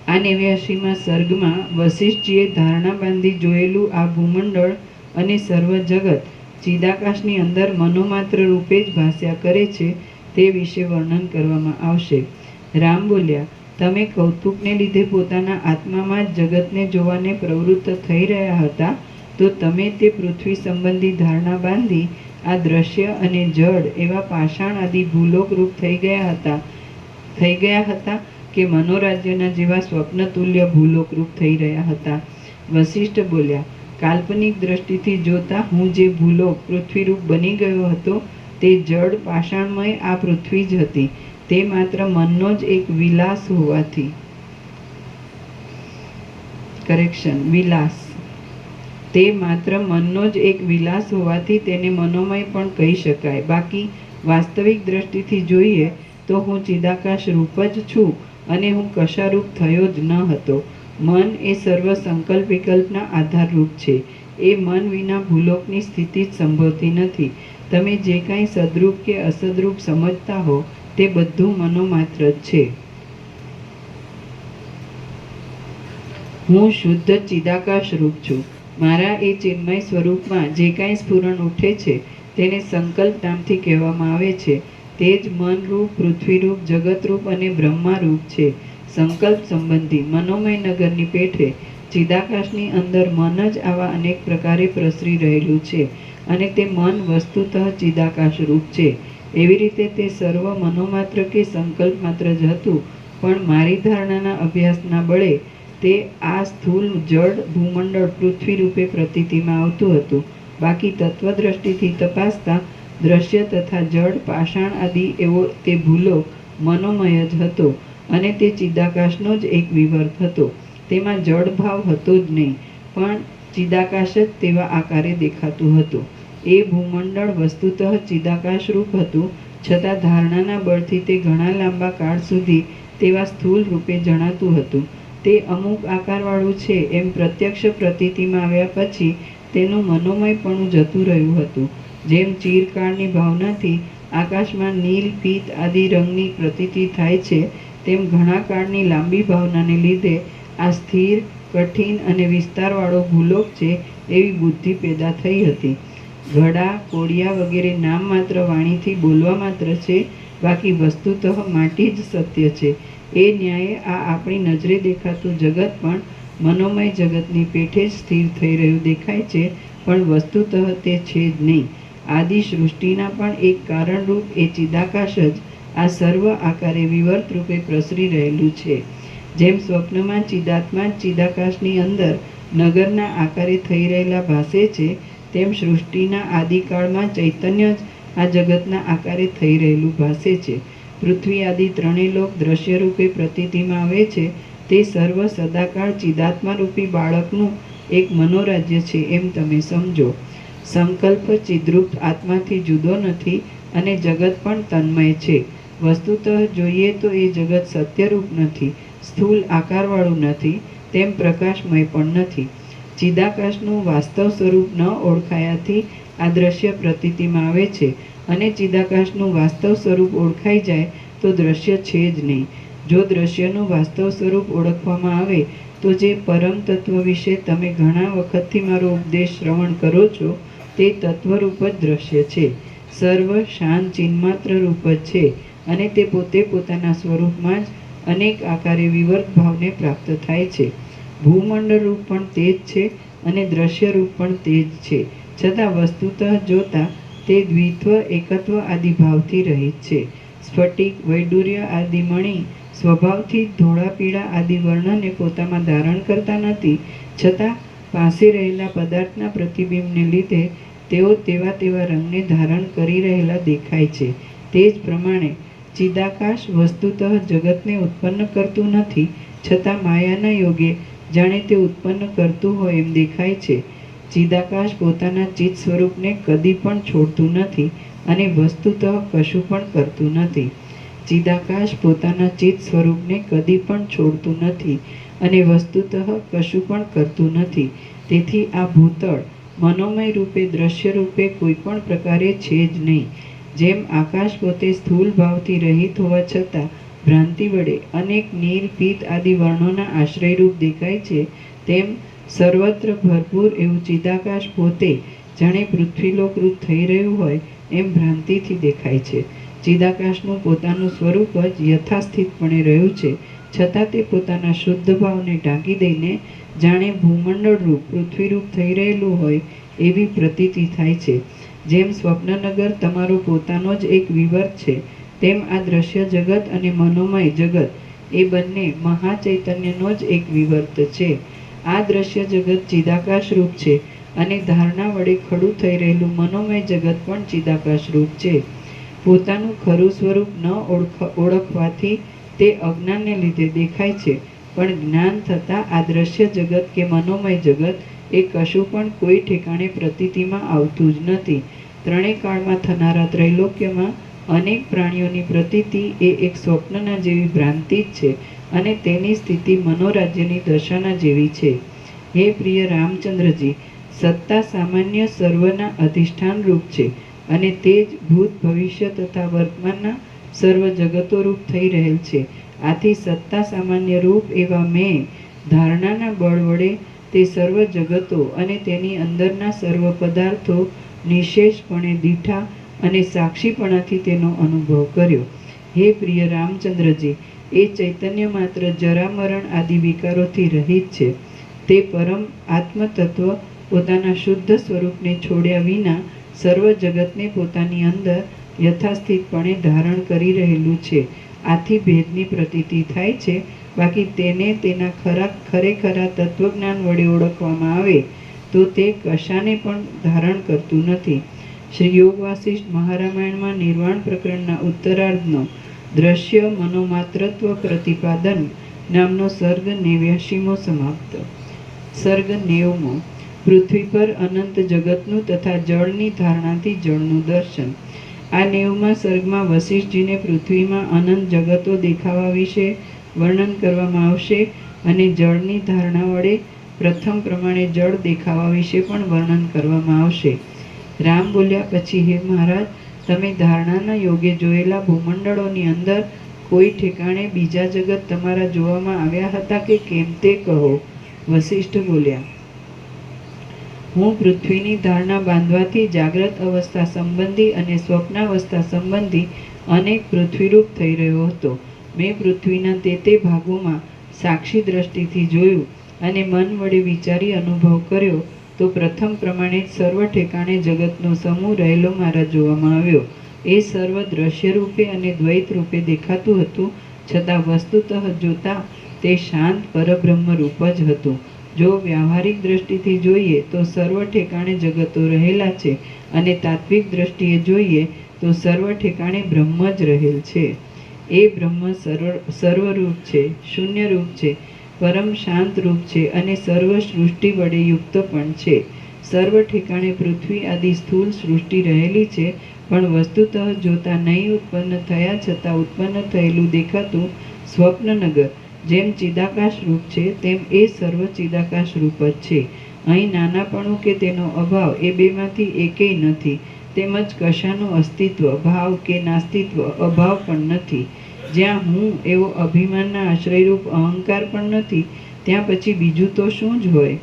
આ 89મા સર્ગમાં વસિષ્ઠજીએ ધારણા બાંધી જોયેલું આ ભૂમંડળ અને સર્વ જગત ચિદાકાશની અંદર મનોમાત્ર રૂપે જ ભાસ્યા કરે છે તે વિશે વર્ણન કરવામાં આવશે. રામ બોલ્યા, તમે કૌતુકને લીધે પોતાના આત્મામાં જ જગતને જોવાને પ્રવૃત્ત થઈ રહ્યા હતા, તો તમે તે પૃથ્વી સંબંધી ધારણા બાંધી આ દ્રશ્ય અને જડ એવા પાષાણ આદિ ભૂલોક રૂપ થઈ ગયા હતા કે કે મનોરાજ્યના જેવા સ્વપ્નતુલ્ય ભૂલોકરૂપ થઈ રહ્યા હતા. વશિષ્ઠ બોલ્યા, કાલ્પનિક દ્રષ્ટિથી જોતા હું જે ભૂલોક પૃથ્વીરૂપ બની ગયો હતો તે જડ પાષાણમય આ પૃથ્વી જ હતી. તે માત્ર મનનો જ એક વિલાસ હોવાથી વિલાસ તે માત્ર મનનો જ એક વિલાસ હોવાથી તેને મનોમય પણ કહી શકાય. બાકી વાસ્તવિક દ્રષ્ટિથી જોઈએ તો હું ચિદાકાશ રૂપ જ છું અને હું કશારૂપ થયો જ ન હતો. મન એ સર્વ સંકલ્પ વિકલ્પના આધારરૂપ છે. એ મન વિના ભૂલોકની સ્થિતિ જ સંભવતી નથી. તમે જે કાંઈ સદરૂપ કે અસદરૂપ સમજતા હો તે બધું મનોમાત્ર જ છે. હું શુદ્ધ ચિદાકાશ રૂપ છું. મારા એ ચિન્મય સ્વરૂપમાં જે કાંઈ સ્ફુરણ ઉઠે છે તેને સંકલ્પ નામથી કહેવામાં આવે છે. તે જ મનરૂપ, પૃથ્વીરૂપ, જગતરૂપ અને બ્રહ્મારૂપ છે. સંકલ્પ સંબંધી મનોમય નગરની પેઠે ચિદાકાશની અંદર મન જ આવા અનેક પ્રકારે પ્રસરી રહેલું છે અને તે મન વસ્તુતઃ ચિદાકાશ રૂપ છે. એવી રીતે તે સર્વ મનોમાત્ર કે સંકલ્પ માત્ર જ હતું, પણ મારી ધારણાના અભ્યાસના બળે તે આ સ્થૂલ જડ ભૂમંડળ પૃથ્વી રૂપે પ્રતીતિમાં આવતું હતું. બાકી તત્વદ્રષ્ટિથી તપાસતા દ્રશ્ય તથા જડ પાષાણ આદિ એવો તે ભૂલોક મનોમય જ હતો અને તે ચિદાકાશનો જ એક વિવર્ત હતો. તેમાં જડ ભાવ હતો જ નહીં, પણ ચિદાકાશ જ તેવા આકારે દેખાતું હતું. એ ભૂમંડળ વસ્તુતઃ ચિદાકાશ રૂપ હતું, છતાં ધારણાના બળથી તે ઘણા લાંબા કાળ સુધી તેવા સ્થૂલ રૂપે જણાતું હતું. તે અમુક આકારવાળું છે એમ પ્રત્યક્ષ પ્રતીતિમાં આવ્યા પછી તેનું મનોમયપણું જતું રહ્યું હતું. જેમ ચિરકાળની ભાવનાથી આકાશમાં નીલ, પીત આદિ રંગની પ્રતીતિ થાય છે, તેમ ઘણા કાળની લાંબી ભાવનાને લીધે આ સ્થિર, કઠિન અને વિસ્તારવાળો ભૂલોક છે એવી બુદ્ધિ પેદા થઈ હતી. ઘડા, કોડિયા વગેરે નામ માત્ર વાણીથી બોલવા માત્ર છે, બાકી વસ્તુતઃ માટી જ સત્ય છે. એ ન્યાયે આ આપણી નજરે દેખાતું જગત પણ મનોમય જગતની પેઠે જ સ્થિર થઈ રહ્યું દેખાય છે, પણ વસ્તુતઃ તે છે જ નહીં. આદિ સૃષ્ટિના પણ એક કારણરૂપ એ ચિદાકાશ જ આ સર્વ આકારે વિવર્ત રૂપે પ્રસરી રહેલું છે. જેમ સ્વપ્નમાં ચિદાત્મા ચિદાકાશની અંદર નગરના આકારે થઈ રહેલા ભાસે છે, તેમ સૃષ્ટિના આદિકાળમાં ચૈતન્ય જ આ જગતના આકારે થઈ રહેલું ભાસે છે. પૃથ્વી આદિ ત્રણેય લોક દ્રશ્ય રૂપે પ્રતીતિમાં આવે છે તે સર્વ સદાકાળ ચિદાત્મારૂપી બાળકનું એક મનોરાજ્ય છે એમ તમે સમજો. સંકલ્પ ચિદ્રૂપ આત્માથી જુદો નથી અને જગત પણ તન્મય છે. વસ્તુતઃ જોઈએ તો એ જગત સત્યરૂપ નથી, સ્થૂલ આકારવાળું નથી, તેમ પ્રકાશમય પણ નથી. ચિદાકાશનું વાસ્તવ સ્વરૂપ ન ઓળખાયાથી આ દ્રશ્ય પ્રતીતિમાં આવે છે અને ચિદાકાશનું વાસ્તવ સ્વરૂપ ઓળખાઈ જાય તો દ્રશ્ય છે જ નહીં. જો દ્રશ્યનું વાસ્તવ સ્વરૂપ ઓળખવામાં આવે તો જે પરમ તત્વ વિશે તમે ઘણા વખતથી મારો ઉપદેશ શ્રવણ કરો છો તે તત્વરૂપ જ દ્રશ્ય છે. સર્વ શાન ચિન્માત્ર રૂપ જ છે અને તે પોતે પોતાના સ્વરૂપમાં જ અનેક આકારે વિવર્ત ભાવને પ્રાપ્ત થાય છે. ભૂમંડળ રૂપ પણ તે જ છે અને દ્રશ્ય રૂપ પણ તે જ છે, છતાં વસ્તુતઃ જોતા તે દ્વિત્વ એકત્વ આદિ ભાવથી રહિત છે. સ્ફટિક, વૈડૂર્ય આદિ મણિ સ્વભાવથી ધોળા, પીળા આદિ વર્ણને પોતામાં ધારણ કરતા નથી, છતાં પાસે રહેલા પદાર્થના પ્રતિબિંબને લીધે તેઓ તેવા તેવા રંગને ધારણ કરી રહેલા દેખાય છે. તે જ પ્રમાણે ચિદાકાશ વસ્તુતઃ જગતને ઉત્પન્ન કરતું નથી, છતાં માયાના યોગે જાણે તે ઉત્પન્ન કરતું હોય એમ દેખાય છે. ચિદાકાશ પોતાના ચિત્ત સ્વરૂપને કદી પણ છોડતું નથી અને વસ્તુતઃ કશું પણ કરતું નથી. ચિદાકાશ પોતાના ચિત્ત સ્વરૂપને કદી પણ છોડતું નથી અને વસ્તુતઃ કશું પણ કરતું નથી. તેથી આ ભૂતળ મનોમય રૂપે, દ્રશ્ય રૂપે કોઈ પણ પ્રકારે છે જ નહીં. જેમ આકાશ પોતે સ્થૂલ ભાવથી રહિત હોવા છતાં ભ્રાંતિ વડે અનેક નીલ, પીત આદિ વર્ણોના આશ્રયરૂપ દેખાય છે, તેમ સર્વત્ર ભરપૂર એવું ચિદાકાશ પોતે જાણે પૃથ્વીલોકરૂપ થઈ રહ્યું હોય એમ ભ્રાંતિથી દેખાય છે. ચિદાકાશનું પોતાનું સ્વરૂપ જ યથાસ્થિતપણે રહ્યું છે, છતાં તે પોતાના શુદ્ધ ભાવને ઢાંકી દઈને જાણે ભૂમંડળ રૂપ, પૃથ્વીરૂપ થઈ રહેલું હોય એવી પ્રતીતિ થાય છે. જેમ સ્વપ્નનગર તમારો પોતાનો જ એક વિવર્ત છે, તેમ આ દ્રશ્ય જગત અને મનોમય જગત એ બંને મહાચૈતન્યનો જ એક વિવર્ત છે. આ દ્રશ્ય જગત ચિદાકાશ રૂપ છે અને ધારણા વડે ખડું થઈ રહેલું મનોમય જગત પણ ચિદાકાશ રૂપ છે. પોતાનું ખરું સ્વરૂપ ન ઓળખવાથી તે અજ્ઞાનને લીધે દેખાય છે, પણ જ્ઞાન થતાં આ દ્રશ્ય જગત કે મનોમય જગત એ કશું પણ કોઈ ઠેકાણે પ્રતીતિમાં આવતું જ નથી. ત્રણેય કાળમાં થનારા ત્રૈલોક્યમાં અનેક પ્રાણીઓની પ્રતીતિ એ એક સ્વપ્નના જેવી ભ્રાંતિ જ છે અને તેની સ્થિતિ મનોરાજ્યની દશાના જેવી છે. હે પ્રિય રામચંદ્રજી, સત્તા સામાન્ય સર્વના અધિષ્ઠાન રૂપ છે અને તે જ ભૂત ભવિષ્ય તથા વર્તમાનના સર્વ જગતો રૂપ થઈ રહેલ છે. આથી સત્તા સામાન્ય રૂપ એવા મેં ધારણાના બળ વડે તે સર્વ જગતો અને તેની અંદરના સર્વ પદાર્થો નિશેષપણે દીઠા અને સાક્ષીપણાથી તેનો અનુભવ કર્યો. હે પ્રિય રામચંદ્રજી, એ ચૈતન્ય માત્ર જરા મરણ આદિ વિકારોથી રહિત છે. તે પરમ આત્મતત્વ પોતાના શુદ્ધ સ્વરૂપને છોડ્યા વિના સર્વ જગતને પોતાની અંદર યથાસ્થિતપણે ધારણ કરી રહેલું છે. આથી ભેદની પ્રતીતિ થાય છે, બાકી તેને તેના ખરેખરા તત્વજ્ઞાન વડે ઓળખવામાં આવે તો તે કશાને પણ ધારણ કરતું નથી. શ્રી યોગ વાસિષ્ઠ મહારામાયણમાં નિર્વાણ પ્રકરણના ઉત્તરાર્ધનો દ્રશ્ય મનોમાત્રત્વ પ્રતિપાદન નામનો સર્ગ 89મો સમાપ્ત. સર્ગ 90મો. પૃથ્વી પર અનંત જગતનું તથા જળની ધારણાથી જળનું દર્શન. આ 90મા સર્ગમાં વશિષ્ઠજીને પૃથ્વીમાં અનંત જગતો દેખાવા વિશે વર્ણન કરવામાં આવશે અને જળની ધારણા વડે પ્રથમ પ્રમાણે જળ દેખાવા વિશે પણ વર્ણન કરવામાં આવશે. રામ બોલ્યા પછી, હે મહારાજ, તમે ધારણાના યોગે જોયેલા ભૂમંડળોની અંદર કોઈ ઠેકાણે બીજા જગત તમારા જોવામાં આવ્યા હતા કે કેમ તે કહો. વશિષ્ઠ બોલ્યા, હું પૃથ્વીની ધારણા બાંધવાથી જાગ્રત અવસ્થા સંબંધી અને સ્વપ્નાવસ્થા સંબંધી અનેક પૃથ્વીરૂપ થઈ રહ્યો હતો. મેં પૃથ્વીના તે ભાગોમાં સાક્ષી દ્રષ્ટિથી જોયું અને મન વડે વિચારી અનુભવ કર્યો તો પ્રથમ પ્રમાણે જ સર્વ ઠેકાણે જગતનો સમૂહ રહેલો મારા જોવામાં આવ્યો. એ સર્વ દ્રશ્ય રૂપે અને દ્વૈત રૂપે દેખાતું હતું, છતાં વસ્તુતઃ જોતા તે શાંત પરબ્રહ્મ રૂપ જ હતું. જો વ્યાવહારિક દ્રષ્ટિથી જોઈએ તો સર્વ ઠેકાણે જગતો રહેલા છે અને તાત્વિક દ્રષ્ટિએ જોઈએ તો સર્વ ઠેકાણે બ્રહ્મ જ રહેલ છે. એ બ્રહ્મ સર્વરૂપ છે, શૂન્ય રૂપ છે, પરમ શાંત રૂપ છે અને સર્વ સૃષ્ટિ વડે યુક્ત પણ છે. સર્વ ઠેકાણે પૃથ્વી આદિ સ્થૂળ સૃષ્ટિ રહેલી છે, પણ વસ્તુતઃ જોતા નહીં ઉત્પન્ન થયા છતાં ઉત્પન્ન થયેલું દેખાતું સ્વપ્નનગર જેમ ચિદાકાશ રૂપ છે, તેમ એ સર્વ ચિદાકાશ રૂપ જ છે. અહીં નાનાપણું કે તેનો અભાવ એ બેમાંથી એકેય નથી, તેમજ કશાનું અસ્તિત્વ, ભાવ કે નાસ્તિત્વ અભાવ પણ નથી. જ્યાં હું એવો અભિમાનના આશ્રયરૂપ અહંકાર પણ નથી, ત્યાં પછી બીજું તો શું જ હોય.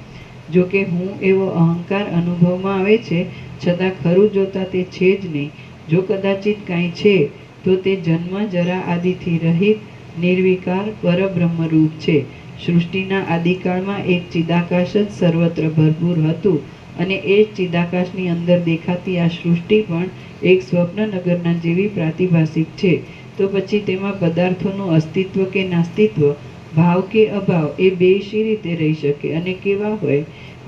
જો કે હું એવો અહંકાર અનુભવમાં આવે છે, છતાં ખરું જોતા તે છે જ નહીં. જો કદાચિત કાંઈ છે તો તે જન્મ જરા આદિથી રહિત નિર્વિકાર પરબ્રહ્મ રૂપ છે. સૃષ્ટિના આદિકાળમાં એક ચિદાકાશ જ સર્વત્ર ભરપૂર હતું અને એ જ ચિદાકાશની અંદર દેખાતી આ સૃષ્ટિ પણ એક સ્વપ્નનગરના જેવી પ્રાતિભાસિક છે. તો પછી તેમાં પદાર્થોનું અસ્તિત્વ કે નાસ્તિત્વ, ભાવ કે અભાવ એ બે શી રીતે રહી શકે અને કેવા હોય?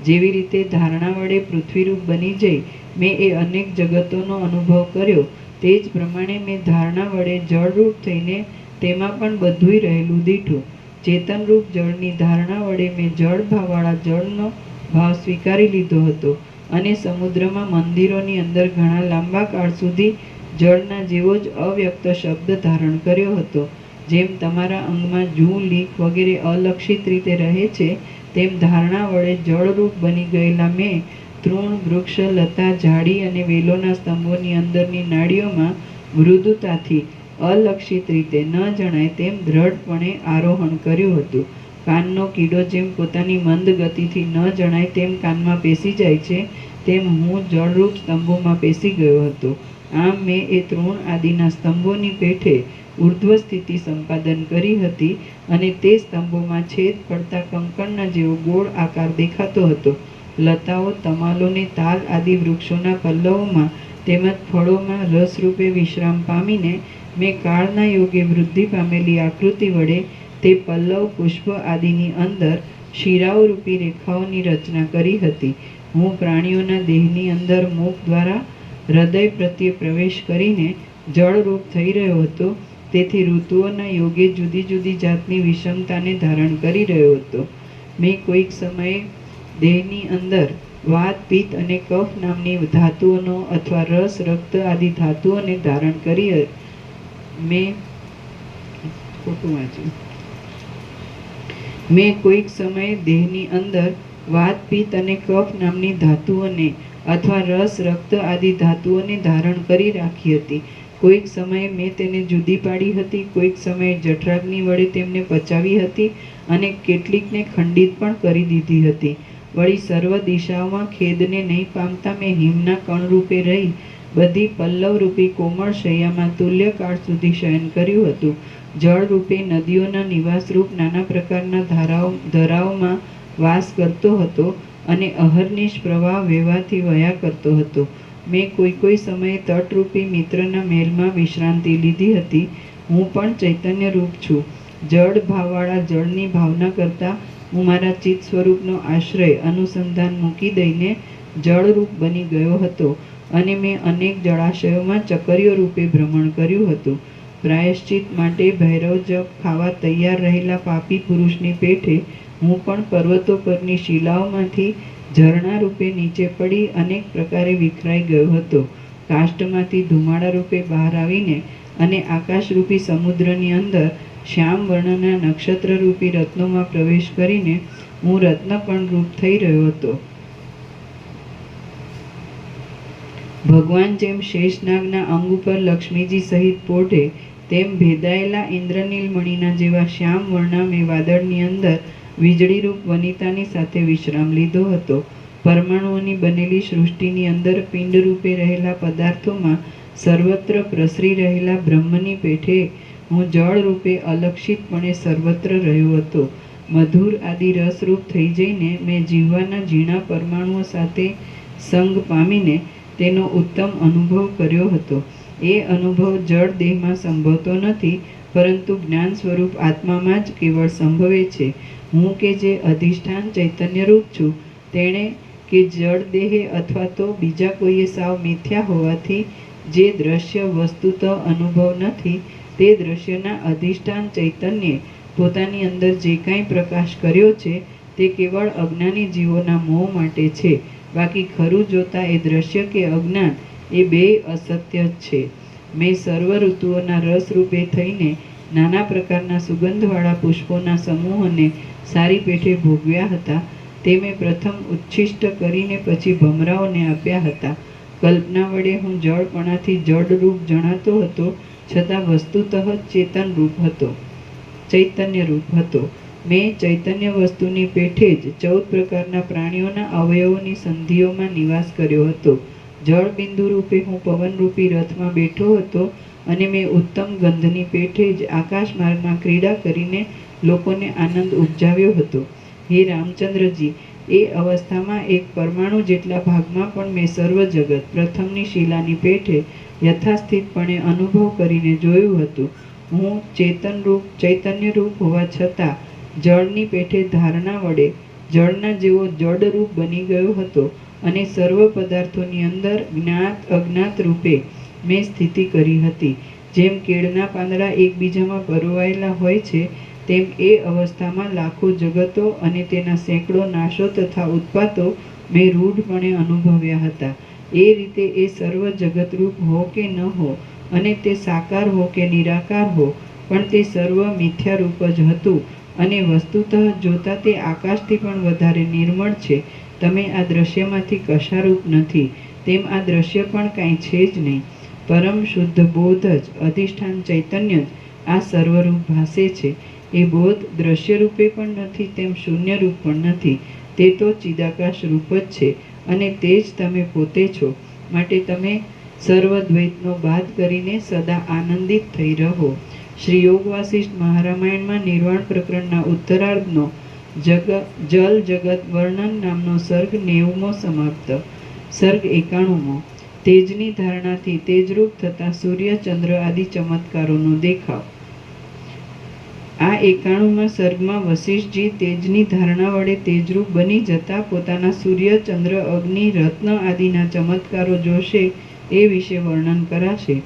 જેવી રીતે ધારણા વડે પૃથ્વીરૂપ બની જઈ મેં એ અનેક જગતોનો અનુભવ કર્યો, તે જ પ્રમાણે મેં ધારણા વડે જળરૂપ થઈને તેમાં પણ બધુંય રહેલું દીઠું. ચેતનરૂપ જળની ધારણા વડે મેં જળ ભાવવાળા જળનો ભાવ સ્વીકારી લીધો હતો અને સમુદ્રમાં મંદિરોની અંદર ઘણા લાંબા કાળ સુધી જળના જેવો જ અવ્યક્ત શબ્દ ધારણ કર્યો હતો. જેમ તમારા અંગમાં જૂ, લીક વગેરે અલક્ષિત રીતે રહે છે, તેમ ધારણા વડે જળરૂપ બની ગયેલા મેં તૃણ, વૃક્ષ, લતા, ઝાડી અને વેલોના સ્તંભોની અંદરની નાડીઓમાં મૃદુતાથી અલક્ષિત રીતે ન જણાય તેમ દ્રઢપણે આરોહણ કર્યું હતું. કાનનો કીડો જેમ પોતાની મંદ ગતિથી ન જણાય તેમ કાનમાં પેસી જાય છે, તેમ હું જળરૂપ સ્તંભોમાં પેસી ગયો હતો. આમ મેં એ તૃણ આદિના સ્તંભોની પેઠે ઉર્ધ્વ સ્થિતિ સંપાદન કરી હતી અને તે સ્તંભોમાં છેદ પડતા કંકણના જેવો ગોળ આકાર દેખાતો હતો. લતાઓ, તમાલોને તાલ આદિ વૃક્ષોના પલ્લવોમાં તેમજ ફળોમાં રસરૂપે વિશ્રામ પામીને મેં કાળના યોગે વૃદ્ધિ પામેલી આકૃતિ વડે તે પલ્લવ પુષ્પ આદિની અંદર શિરાઓ રૂપી રેખાઓની રચના કરી હતી. હું પ્રાણીઓના દેહની અંદર મુખ દ્વારા હૃદય પ્રત્યે પ્રવેશ કરીને જળરૂપ થઈ રહ્યો હતો. તેથી ઋતુઓના યોગે જુદી જુદી જાતની વિષમતાને ધારણ કરી રહ્યો હતો. મેં કોઈક સમયે દેહની અંદર વાત, પિત્ત અને કફ નામની ધાતુઓનો અથવા રસ, રક્ત આદિ ધાતુઓને ધારણ કરી મેં કોઈક સમયે દેહની અંદર વાત, પિત્ત અને કફ નામની ધાતુઓને અથવા રસ, રક્ત આદિ ધાતુઓને ધારણ કરી રાખી હતી. કોઈક સમયે મેં તેને જુદી પાડી હતી, કોઈક સમયે જઠરાગ્નિ વડે તેમને પચાવી હતી અને કેટલીકને ખંડિત પણ કરી દીધી હતી. વળી સર્વ દિશાઓમાં ખેદને નહીં પામતા મેં હિમના કણરૂપે રહી બધી પલ્લવરૂપી કોમળ શૈયામાં તુલ્યકાળ સુધી શયન કર્યું હતું. જળરૂપે નદીઓના નિવાસરૂપ નાના પ્રકારના ધરાઓમાં વાસ કરતો હતો અને અહર્નિશ પ્રવાહ વહેવાથી વયા કરતો હતો. મેં કોઈ સમયે તટરૂપી મિત્રના મહેલમાં વિશ્રાંતિ લીધી હતી. હું પણ ચૈતન્ય રૂપ છું. જડ ભાવવાળા જળની ભાવના કરતાં હું મારા ચિત્ત સ્વરૂપનો આશ્રય અનુસંધાન મૂકી દઈને જળરૂપ બની ગયો હતો અને મેં અનેક જળાશયોમાં ચકરીઓ રૂપે ભ્રમણ કર્યું હતું. પ્રાયશ્ચિત માટે ભૈરવ જપ ખાવા તૈયાર રહેલા પાપી પુરુષની પેઠે હું પણ પર્વતો પરની શિલાઓમાંથી ઝરણા રૂપે નીચે પડી અનેક પ્રકારે વિખરાઈ ગયો હતો. કાષ્ઠમાંથી ધુમાડા રૂપે બહાર આવીને અને આકાશરૂપી સમુદ્રની અંદર શ્યામ વર્ણના નક્ષત્રરૂપી રત્નોમાં પ્રવેશ કરીને હું રત્નકણ રૂપ થઈ રહ્યો હતો. ભગવાન જેમ શેષનાગના અંગ ઉપર લક્ષ્મીજી સહિત પોઢે તેમ ભેદાયેલા ઇન્દ્રનીલ મણિના જેવા શ્યામ વર્ણા મેં વાદળની અંદર વીજળીરૂપ વનિતાની સાથે વિશ્રામ લીધો હતો. પરમાણુઓની બનેલી સૃષ્ટિની અંદર પિંડ રૂપે રહેલા પદાર્થોમાં સર્વત્ર પ્રસરી રહેલા બ્રહ્મની પેઠે હું જળ રૂપે અલક્ષિતપણે સર્વત્ર રહ્યો હતો. મધુર આદિ રસરૂપ થઈ જઈને મેં જીવવાના ઝીણા પરમાણુઓ સાથે સંગ પામીને તેનો ઉત્તમ અનુભવ કર્યો હતો. એ અનુભવ જળ દેહમાં સંભવતો નથી, પરંતુ જ્ઞાન સ્વરૂપ આત્મામાં જ કેવળ સંભવે છે. હું કે જે અધિષ્ઠાન ચૈતન્યરૂપ છું, તેણે કે જળ દેહે અથવા તો બીજા કોઈએ સાવ મિથ્યા હોવાથી જે દ્રશ્ય વસ્તુતઃ અનુભવ નથી, તે દ્રશ્યના અધિષ્ઠાન ચૈતન્યે પોતાની અંદર જે કાંઈ પ્રકાશ કર્યો છે તે કેવળ અજ્ઞાની જીવોના મોહ માટે છે. બાકી ખરું જોતા એ દ્રશ્ય કે અજ્ઞાન એ બેય અસત્ય જ છે. મેં સર્વ ઋતુઓના રસ રૂપે થઈને નાના પ્રકારના સુગંધવાળા પુષ્પોના સમૂહોને સારી પેઠે ભોગવ્યા હતા. તે મેં પ્રથમ ઉચ્છિષ્ટ કરીને પછી ભમરાઓને આપ્યા હતા. કલ્પના વડે હું જળપણાથી જડરૂપ જણાતો હતો, છતાં વસ્તુતઃ ચૈતન્ય રૂપ હતો. મેં ચૈતન્ય વસ્તુની પેઠે જ 14 પ્રકારના પ્રાણીઓના અવયવોની સંધિઓમાં નિવાસ કર્યો હતો. જળ બિંદુ રૂપે હું પવનરૂપી રથમાં બેઠો હતો અને મેં ઉત્તમ ગંધની પેઠે જ આકાશ માર્ગમાં ક્રીડા કરીને લોકોને આનંદ ઉપજાવ્યો હતો. હે રામચંદ્રજી, એ અવસ્થામાં એક પરમાણુ જેટલા ભાગમાં પણ મેં સર્વ જગત પ્રથમની શિલાની પેઠે યથાસ્થિતપણે અનુભવ કરીને જોયું હતું. હું ચૈતન્ય રૂપ હોવા છતાં જળની પેઠે ધારણા વડે જળના જેવો જડરૂપ બની ગયો હતો અને સર્વ પદાર્થોની અંદર જ્ઞાત અજ્ઞાત રૂપે મેં સ્થિતિ કરી હતી. જેમ કેળના પાંદડા એકબીજામાં પરોવાયેલા હોય છે, તેમ એ અવસ્થામાં લાખો જગતો અને તેના સેંકડો નાશો તથા ઉત્પાતો મેં રૂઢપણે અનુભવ્યા હતા. એ રીતે એ સર્વ જગતરૂપ હો કે ન હો, અને તે સાકાર હો કે નિરાકાર હો, પણ તે સર્વ મિથ્યારૂપ જ હતું અને વસ્તુતઃ જોતા તે આકાશથી પણ વધારે નિર્મળ છે. તમે આ દ્રશ્યમાંથી કશારૂપ નથી, તેમ આ દ્રશ્ય પણ કાંઈ છે જ નહીં. પરમ શુદ્ધ બોધ જ અધિષ્ઠાન ચૈતન્ય જ આ સર્વરૂપ ભાસે છે. એ બોધ દ્રશ્ય રૂપે પણ નથી, તેમ શૂન્ય રૂપ પણ નથી. તે તો ચિદાકાશ રૂપ જ છે અને તે જ તમે પોતે છો. માટે તમે સર્વદ્વૈતનો બાદ કરીને સદા આનંદિત થઈ રહો. શ્રી યોગ વાસિષ્ઠ મહારામાયણમાં નિર્વાણ પ્રકરણના ઉત્તરાર્ધનો જલ જગત વર્ણન નામનો સર્ગ 90મો સમાપ્ત. સર્ગ 91મો. તેજની ધારણાથી તેજરૂપ થતા સૂર્ય, ચંદ્ર આદિ ચમત્કારોનો દેખાવ. આ 91માં સર્ગમાં વશિષ્ઠજી તેજની ધારણા વડે તેજરૂપ બની જતા પોતાના સૂર્ય, ચંદ્ર, અગ્નિ, રત્ન આદિના ચમત્કારો જોશે એ વિશે વર્ણન કરાશે.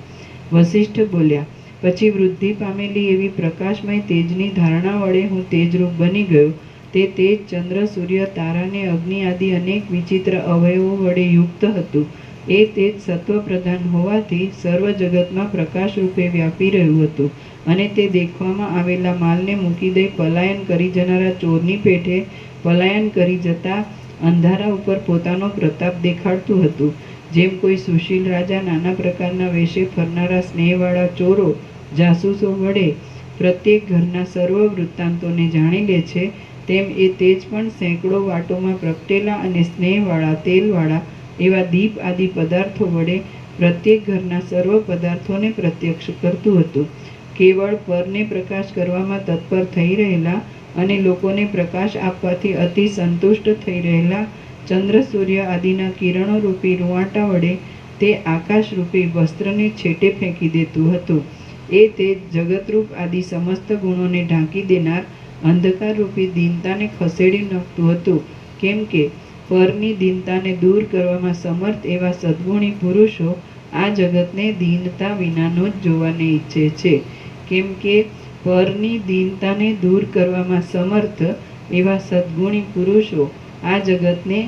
વશિષ્ઠ બોલ્યા, પછી વૃદ્ધિ પામેલી એવી પ્રકાશમય તેજની ધારણા વડે હું તેજરૂપ બની ગયો. તે તેજ ચંદ્ર, સૂર્ય, તારાને અગ્નિ આદિ અનેક વિચિત્ર અવયવો વડે યુક્ત હતું. એ તેજ સત્વ પ્રધાન હોવાથી સર્વ જગતમાં પ્રકાશ રૂપે વ્યાપી રહ્યું હતું અને તે દેખવામાં આવેલા માલને મૂકી દઈ પલાયન કરી જનારા ચોરની પેઠે પલાયન કરી જતા અંધારા ઉપર પોતાનો પ્રતાપ દેખાડતું હતું. જેમ કોઈ સુશીલ રાજા નાના પ્રકારના વેશે ફરનારા સ્નેહવાળા ચોરો, જાસૂસો વડે પ્રત્યેક ઘરના સર્વ વૃત્તાંતોને જાણી લે છે, તેમ એ તેજ પણ સેંકડો વાટોમાં પ્રગટેલા અને સ્નેહવાળા, તેલવાળા એવા દીપ આદિ પદાર્થો વડે પ્રત્યેક ઘરના સર્વ પદાર્થોને પ્રત્યક્ષ કરતું હતું. કેવળ પરને પ્રકાશ કરવામાં તત્પર થઈ રહેલા અને લોકોને પ્રકાશ આપવાથી અતિ સંતુષ્ટ થઈ રહેલા ચંદ્ર, સૂર્ય આદિના કિરણો રૂપી રૂંવાટા વડે તે આકાશ રૂપી વસ્ત્રને છેટે ફેંકી દેતું હતું. એ તેજ જગતરૂપ આદિ સમસ્ત ગુણોને ઢાંકી દેનાર અંધકાર રૂપી દીનતાને ખસેડી નાખતું હતું. કેમ કે પરની દીનતાને દૂર કરવામાં સમર્થ એવા સદ્ગુણી પુરુષો આ જગતને દીનતા વિનાનો જ જોવાને ઈચ્છે છે. કેમ કે પરની દીનતાને દૂર કરવામાં સમર્થ એવા સદ્ગુણી પુરુષો આ જગતને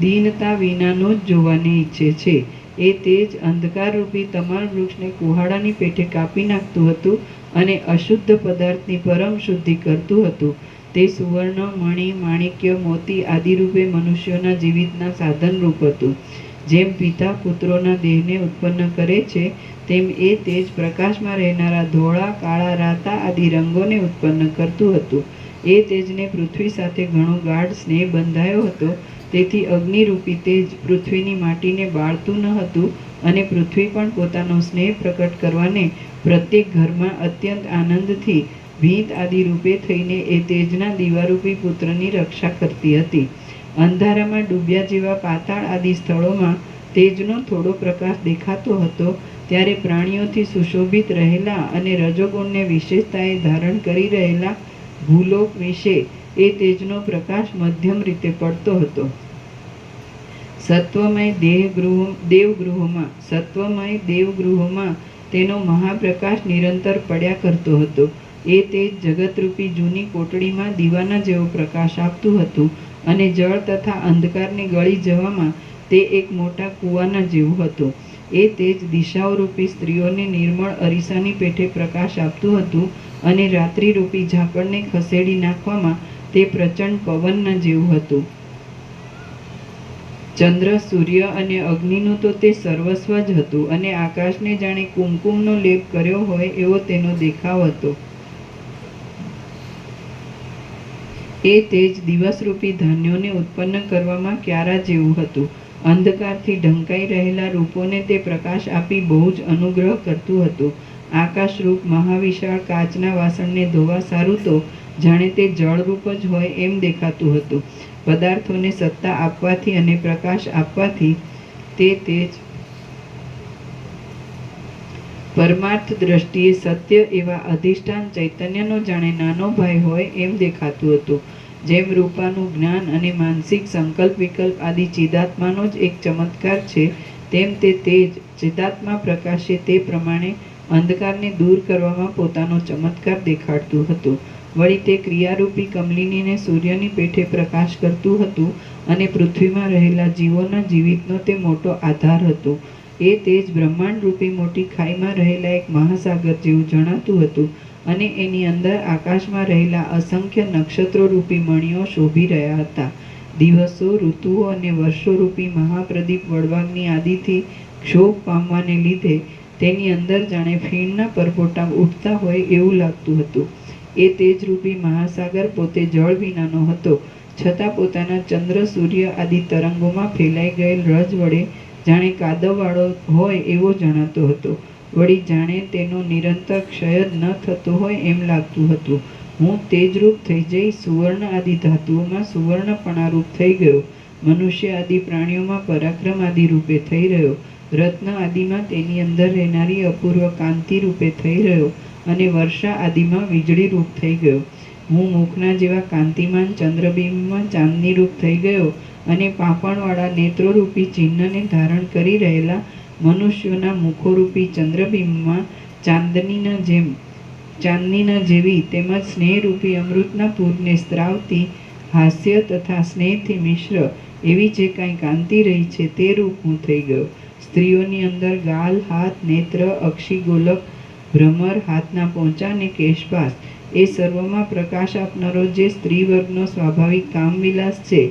દીનતા વિનાનો જ જોવાને ઈચ્છે છે. એ તેજ અંધકાર રૂપી તમામ વૃક્ષને કુહાડાની પેઠે કાપી નાખતું હતું અને અશુદ્ધ પદાર્થની પરમ શુદ્ધિ કરતું હતું. તે સુવર્ણ, મણિ, માણિક્ય, મોતી આદિ રૂપે મનુષ્યોના જીવિતના સાધન રૂપ હતું. જેમ પિતા પુત્રોના દેહને ઉત્પન્ન કરે છે, તેમ એ તેજ પ્રકાશમાં રહેનારા ધોળા, કાળા, રાતા આદિ રંગોને ઉત્પન્ન કરતું હતું. એ તેજને પૃથ્વી સાથે ઘણો ગાઢ સ્નેહ બંધાયો હતો. તેથી અગ્નિરૂપી તેજ પૃથ્વીની માટીને બાળતું ન હતું અને પૃથ્વી પણ પોતાનો સ્નેહ પ્રકટ કરવાને પ્રત્યેક ઘરમાં અત્યંત આનંદથી ભીત આદિ રૂપે થઈને એ તેજના દીવારૂપી પુત્રની રક્ષા કરતી હતી. અંધારામાં ડૂબ્યા જેવા પાતાળ આદિ સ્થળોમાં તેજનો થોડો પ્રકાશ દેખાતો હતો, ત્યારે પ્રાણીઓથી સુશોભિત રહેલા અને રજોગુણને વિશેષતાએ ધારણ કરી રહેલા ભૂલોક વિશે એ તેજનો પ્રકાશ મધ્યમ રીતે પડતો હતો. સત્વમય દેવગૃહોમાં તેનો મહાપ્રકાશ નિરંતર પડ્યા કરતો હતો. એ તેજ જગતરૂપી જૂની કોટડીમાં દીવાના જેવો પ્રકાશ આપતું હતું અને જળ તથા અંધકારને ગળી જવામાં તે એક મોટા કૂવાના જેવું હતું. એ તેજ દિશાઓરૂપી સ્ત્રીઓને નિર્મળ અરીસાની પેઠે પ્રકાશ આપતું હતું અને રાત્રિરૂપી ઝાકળને ખસેડી નાખવામાં તે પ્રચંડ પવનના જેવું હતું. ચંદ્ર, સૂર્ય અને અગ્નિનું તો તે સર્વસ્વ જ હતું અને આકાશને જાણે કુમકુમનો લેપ કર્યો હોય એવો તેનો દેખાવ હતો. એ તેજ દિવસરૂપી ધાન્યોને ઉત્પન્ન કરવામાં ક્યારા જેવું હતું. અંધકારથી ઢંકાઈ રહેલા રૂપોને તે પ્રકાશ આપી બહુ જ અનુગ્રહ કરતું હતું. આકાશરૂપ મહાવિશાળ કાચના વાસણને ધોવા સારું તો જાણે તે જળરૂપ જ હોય એમ દેખાતું હતું. પદાર્થોને સત્તા આપવાથી અને પ્રકાશ આપવાથી તે તેજ પરમાર્થ દ્રષ્ટિએ સત્ય એવા અધિષ્ઠાન ચૈતન્યનો જાણે નાનો ભાઈ હોય એમ દેખાતું હતું. જેમ રૂપાનું જ્ઞાન અને માનસિક સંકલ્પ વિકલ્પ આદિ ચિદાત્માનો જ એક ચમત્કાર છે, તેમ તે તેજ ચિદાત્મા પ્રકાશે તે પ્રમાણે અંધકારને દૂર કરવામાં પોતાનો ચમત્કાર દેખાડતું હતું. વળી તે ક્રિયારૂપી કમલિનીને સૂર્યની પેઠે પ્રકાશ કરતું હતું અને પૃથ્વીમાં રહેલા જીવોના જીવિતનો તે મોટો આધાર હતું. એ તેજ બ્રહ્માંડ રૂપી મોટી ખાઈમાં રહેલા એક મહાસાગર જેવું જણાતું હતું અને એની અંદર આકાશમાં રહેલા અસંખ્ય નક્ષત્રો રૂપી મણિઓ શોભી રહ્યા હતા. દિવસો, ઋતુઓ અને વર્ષોરૂપી મહાપ્રદીપ વડવાગ્નિ આદિથી ક્ષોભ પામવાને લીધે તેની અંદર જાણે ફીણના પરપોટા ઉઠતા હોય એવું લાગતું હતું. એ તેજરૂપી મહાસાગર પોતે જળ વિનાનો હતો, છતાં પોતાના ચંદ્ર, સૂર્ય આદિ તરંગોમાં ફેલાઈ ગયેલ રજ વડે જાણે કાદવવાળો હોય એવો જણાતો હતો. વળી જાણે તેનો નિરંતર ક્ષય જ ન થતો હોય એમ લાગતું હતું. હું તેજરૂપ થઈ જઈ સુવર્ણ આદિ ધાતુઓમાં સુવર્ણપણારૂપ થઈ ગયો. મનુષ્ય આદિ પ્રાણીઓમાં પરાક્રમ આદિ રૂપે થઈ રહ્યો. રત્ન આદિમાં તેની અંદર રહેનારી અપૂર્વ કાંતિ રૂપે થઈ રહ્યો અને વર્ષા આદિમાં વીજળી રૂપ થઈ ગયો. હું મુખના જેવા કાંતિમાન ચંદ્રબિંબમાં ચાંદની રૂપ થઈ ગયો અને પાંપણવાળા નેત્રોરૂપી ચિહ્નને ધારણ કરી રહેલા મનુષ્યોના મુખોરૂપી ચંદ્રબિંબમાં ચાંદનીના જેવી તેમજ સ્નેહરૂપી અમૃતના પૂરને સ્ત્રાવતી હાસ્ય તથા સ્નેહથી મિશ્ર એવી જે કાંઈ કાંતિ રહી છે તે રૂપ હું થઈ ગયો. સ્ત્રીઓની અંદર ગાલ, હાથ, નેત્ર, અક્ષી, ગોલક, ભ્રમર, હાથના પોંચા અને કેશપાસ એ સર્વમાં પ્રકાશ આપનારો જે સ્ત્રી વર્ગનો સ્વાભાવિક કામવિલાસ છે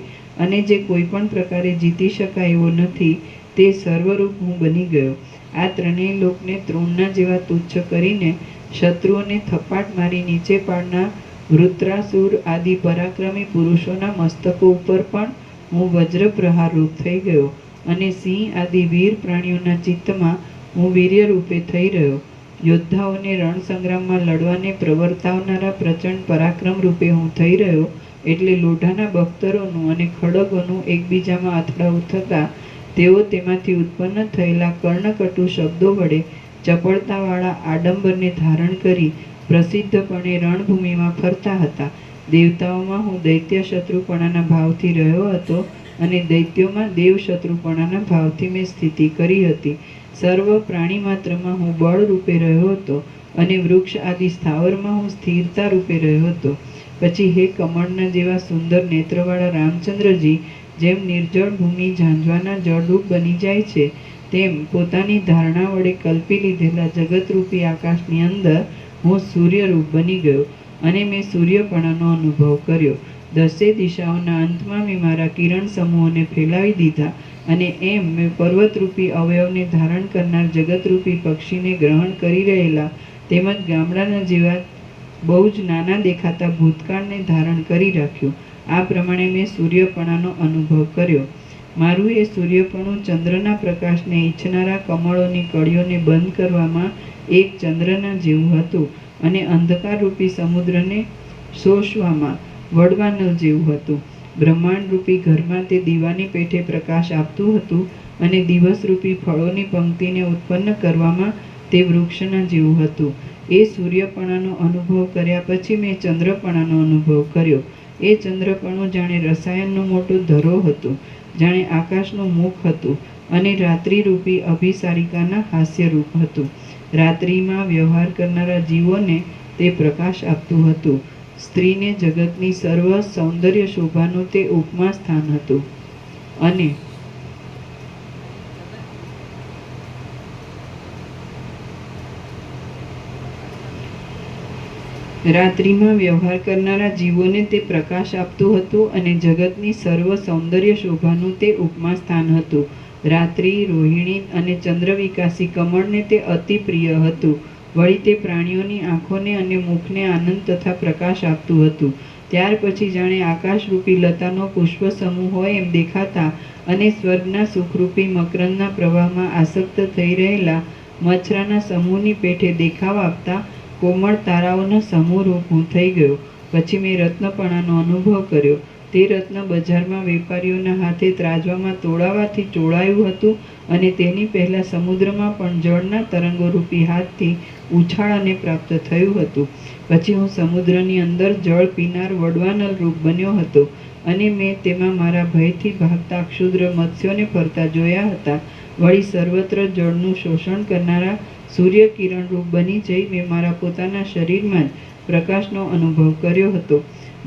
અને જે કોઈ પણ પ્રકારે જીતી શકાય એવો નથી તે સર્વરૂપ હું બની ગયો. આ ત્રણેય લોકને તૃણના જેવા તુચ્છ કરીને શત્રુઓને થપાટ મારી નીચે પાડનાર વૃત્રાસુર આદિ પરાક્રમી પુરુષોના મસ્તકો ઉપર પણ હું વજ્ર પ્રહાર રૂપ થઈ ગયો અને સિંહ આદિ વીર પ્રાણીઓના ચિત્તમાં હું વીર્ય રૂપે થઈ રહ્યો. યોદ્ધાઓને રણ સંગ્રામમાં લડવાને પ્રવર્તાવનારા પ્રચંડ પરાક્રમ રૂપે હું થઈ રહ્યો. એટલે લોઢાના બખ્તરોનું અને ખડગોનું એકબીજામાં અથડાવું થતાં તેઓ તેમાંથી ઉત્પન્ન થયેલા કર્ણકટુ શબ્દો વડે ચપળતાવાળા આડંબરને ધારણ કરી પ્રસિદ્ધપણે રણભૂમિમાં ફરતા હતા. દેવતાઓમાં હું દૈત્ય શત્રુપણાના ભાવથી રહ્યો હતો અને દૈત્યોમાં દેવ શત્રુપણાના ભાવથી મેં સ્થિતિ કરી હતી. સર્વ પ્રાણી માત્રમાં હું બળ રૂપે રહ્યો હતો અને વૃક્ષ આદિ સ્થાવરમાં હું સ્થિરતા રૂપે રહ્યો હતો. પછી હે કમળના જેવા સુંદર નેત્રવાળા રામચંદ્રજી જેમ નિર્જળ ભૂમિ ઝાંઝવાના જળરૂપ બની જાય છે તેમ પોતાની ધારણા વડે કલ્પી લીધેલા જગતરૂપી આકાશની અંદર હું સૂર્યરૂપ બની ગયો અને મેં સૂર્યપણાનો અનુભવ કર્યો. દસે દિશાઓના અંતમાં મેં મારા કિરણ સમૂહોને ફેલાવી દીધા અને એમ મેં પર્વતરૂપી અવયવને ધારણ કરનાર જગતરૂપી પક્ષીને ગ્રહણ કરી રહેલા તેમજ ગામડાના જેવા બહુ જ નાના દેખાતા ભૂતકાળને ધારણ કરી રાખ્યું. આ પ્રમાણે મેં સૂર્યપણાનો અનુભવ કર્યો. મારું એ સૂર્યપણું ચંદ્રના પ્રકાશને ઈચ્છનારા કમળોની કળીઓને બંધ કરવામાં એક ચંદ્રના જેવું હતું અને અંધકારરૂપી સમુદ્રને શોષવામાં વડવાનલ જેવું હતું. બ્રહ્માંડરૂપી ઘરમાં તે દીવાની પેઠે પ્રકાશ આપતું હતું અને દિવસરૂપી ફળોની પંક્તિને ઉત્પન્ન કરવામાં તે વૃક્ષના જેવું હતું. એ સૂર્યપણાનો અનુભવ કર્યા પછી મેં ચંદ્રપણાનો અનુભવ કર્યો. એ ચંદ્રપણું જાણે રસાયણનું મોટું ધરો હતું, જાણે આકાશનું મુખ હતું અને રાત્રિરૂપી અભિસારિકાના હાસ્યરૂપ હતું. રાત્રિમાં વ્યવહાર કરનારા જીવોને તે પ્રકાશ આપતું હતું. સ્ત્રીને જગતની સર્વ સૌંદર્ય શોભાનું તે ઉપમા સ્થાન હતું. અને રાત્રિમાં વ્યવહાર કરનારા જીવોને તે પ્રકાશ આપતું હતું અને જગતની સર્વ સૌંદર્ય શોભાનું તે ઉપમા સ્થાન હતું. રાત્રિ, રોહિણી અને ચંદ્રવિકાસી કમળને તે અતિ પ્રિય હતું. વળી તે પ્રાણીઓની આંખોને અને મુખને આનંદ તથા પ્રકાશ આપતું હતું. ત્યાર પછી જાણે આકાશરૂપી લતાનો પુષ્પ સમૂહ હોય એમ દેખાતા અને સ્વર્ગના સુખરૂપી મકરંદના પ્રવાહમાં આસક્ત થઈ રહેલા મચ્છરાના સમૂહની પેઠે દેખાવ આપતા કોમળ તારાઓના સમૂહરૂપ હું થઈ ગયો. પછી મેં રત્નપણાનો અનુભવ કર્યો. તે રત્ન બજારમાં વેપારીઓના હાથે ત્રાજવામાં તોડાવાથી ચોળાયું હતું અને તેની પહેલાં સમુદ્રમાં પણ જળના તરંગોરૂપી હાથથી ઉછાળાને પ્રાપ્ત થયું હતું. પછી હું સમુદ્રની અંદર જળ પીનાર વડવાનલ રૂપ બન્યો હતો અને મેં તેમાં મારા ભયથી ભાગતા ક્ષુદ્ર મત્સ્યોને ફરતા જોયા હતા. વળી સર્વત્ર જળનું શોષણ કરનારા સૂર્યકિરણ રૂપ બની જઈ મેં મારા પોતાના શરીરમાં જ પ્રકાશનો અનુભવ કર્યો હતો.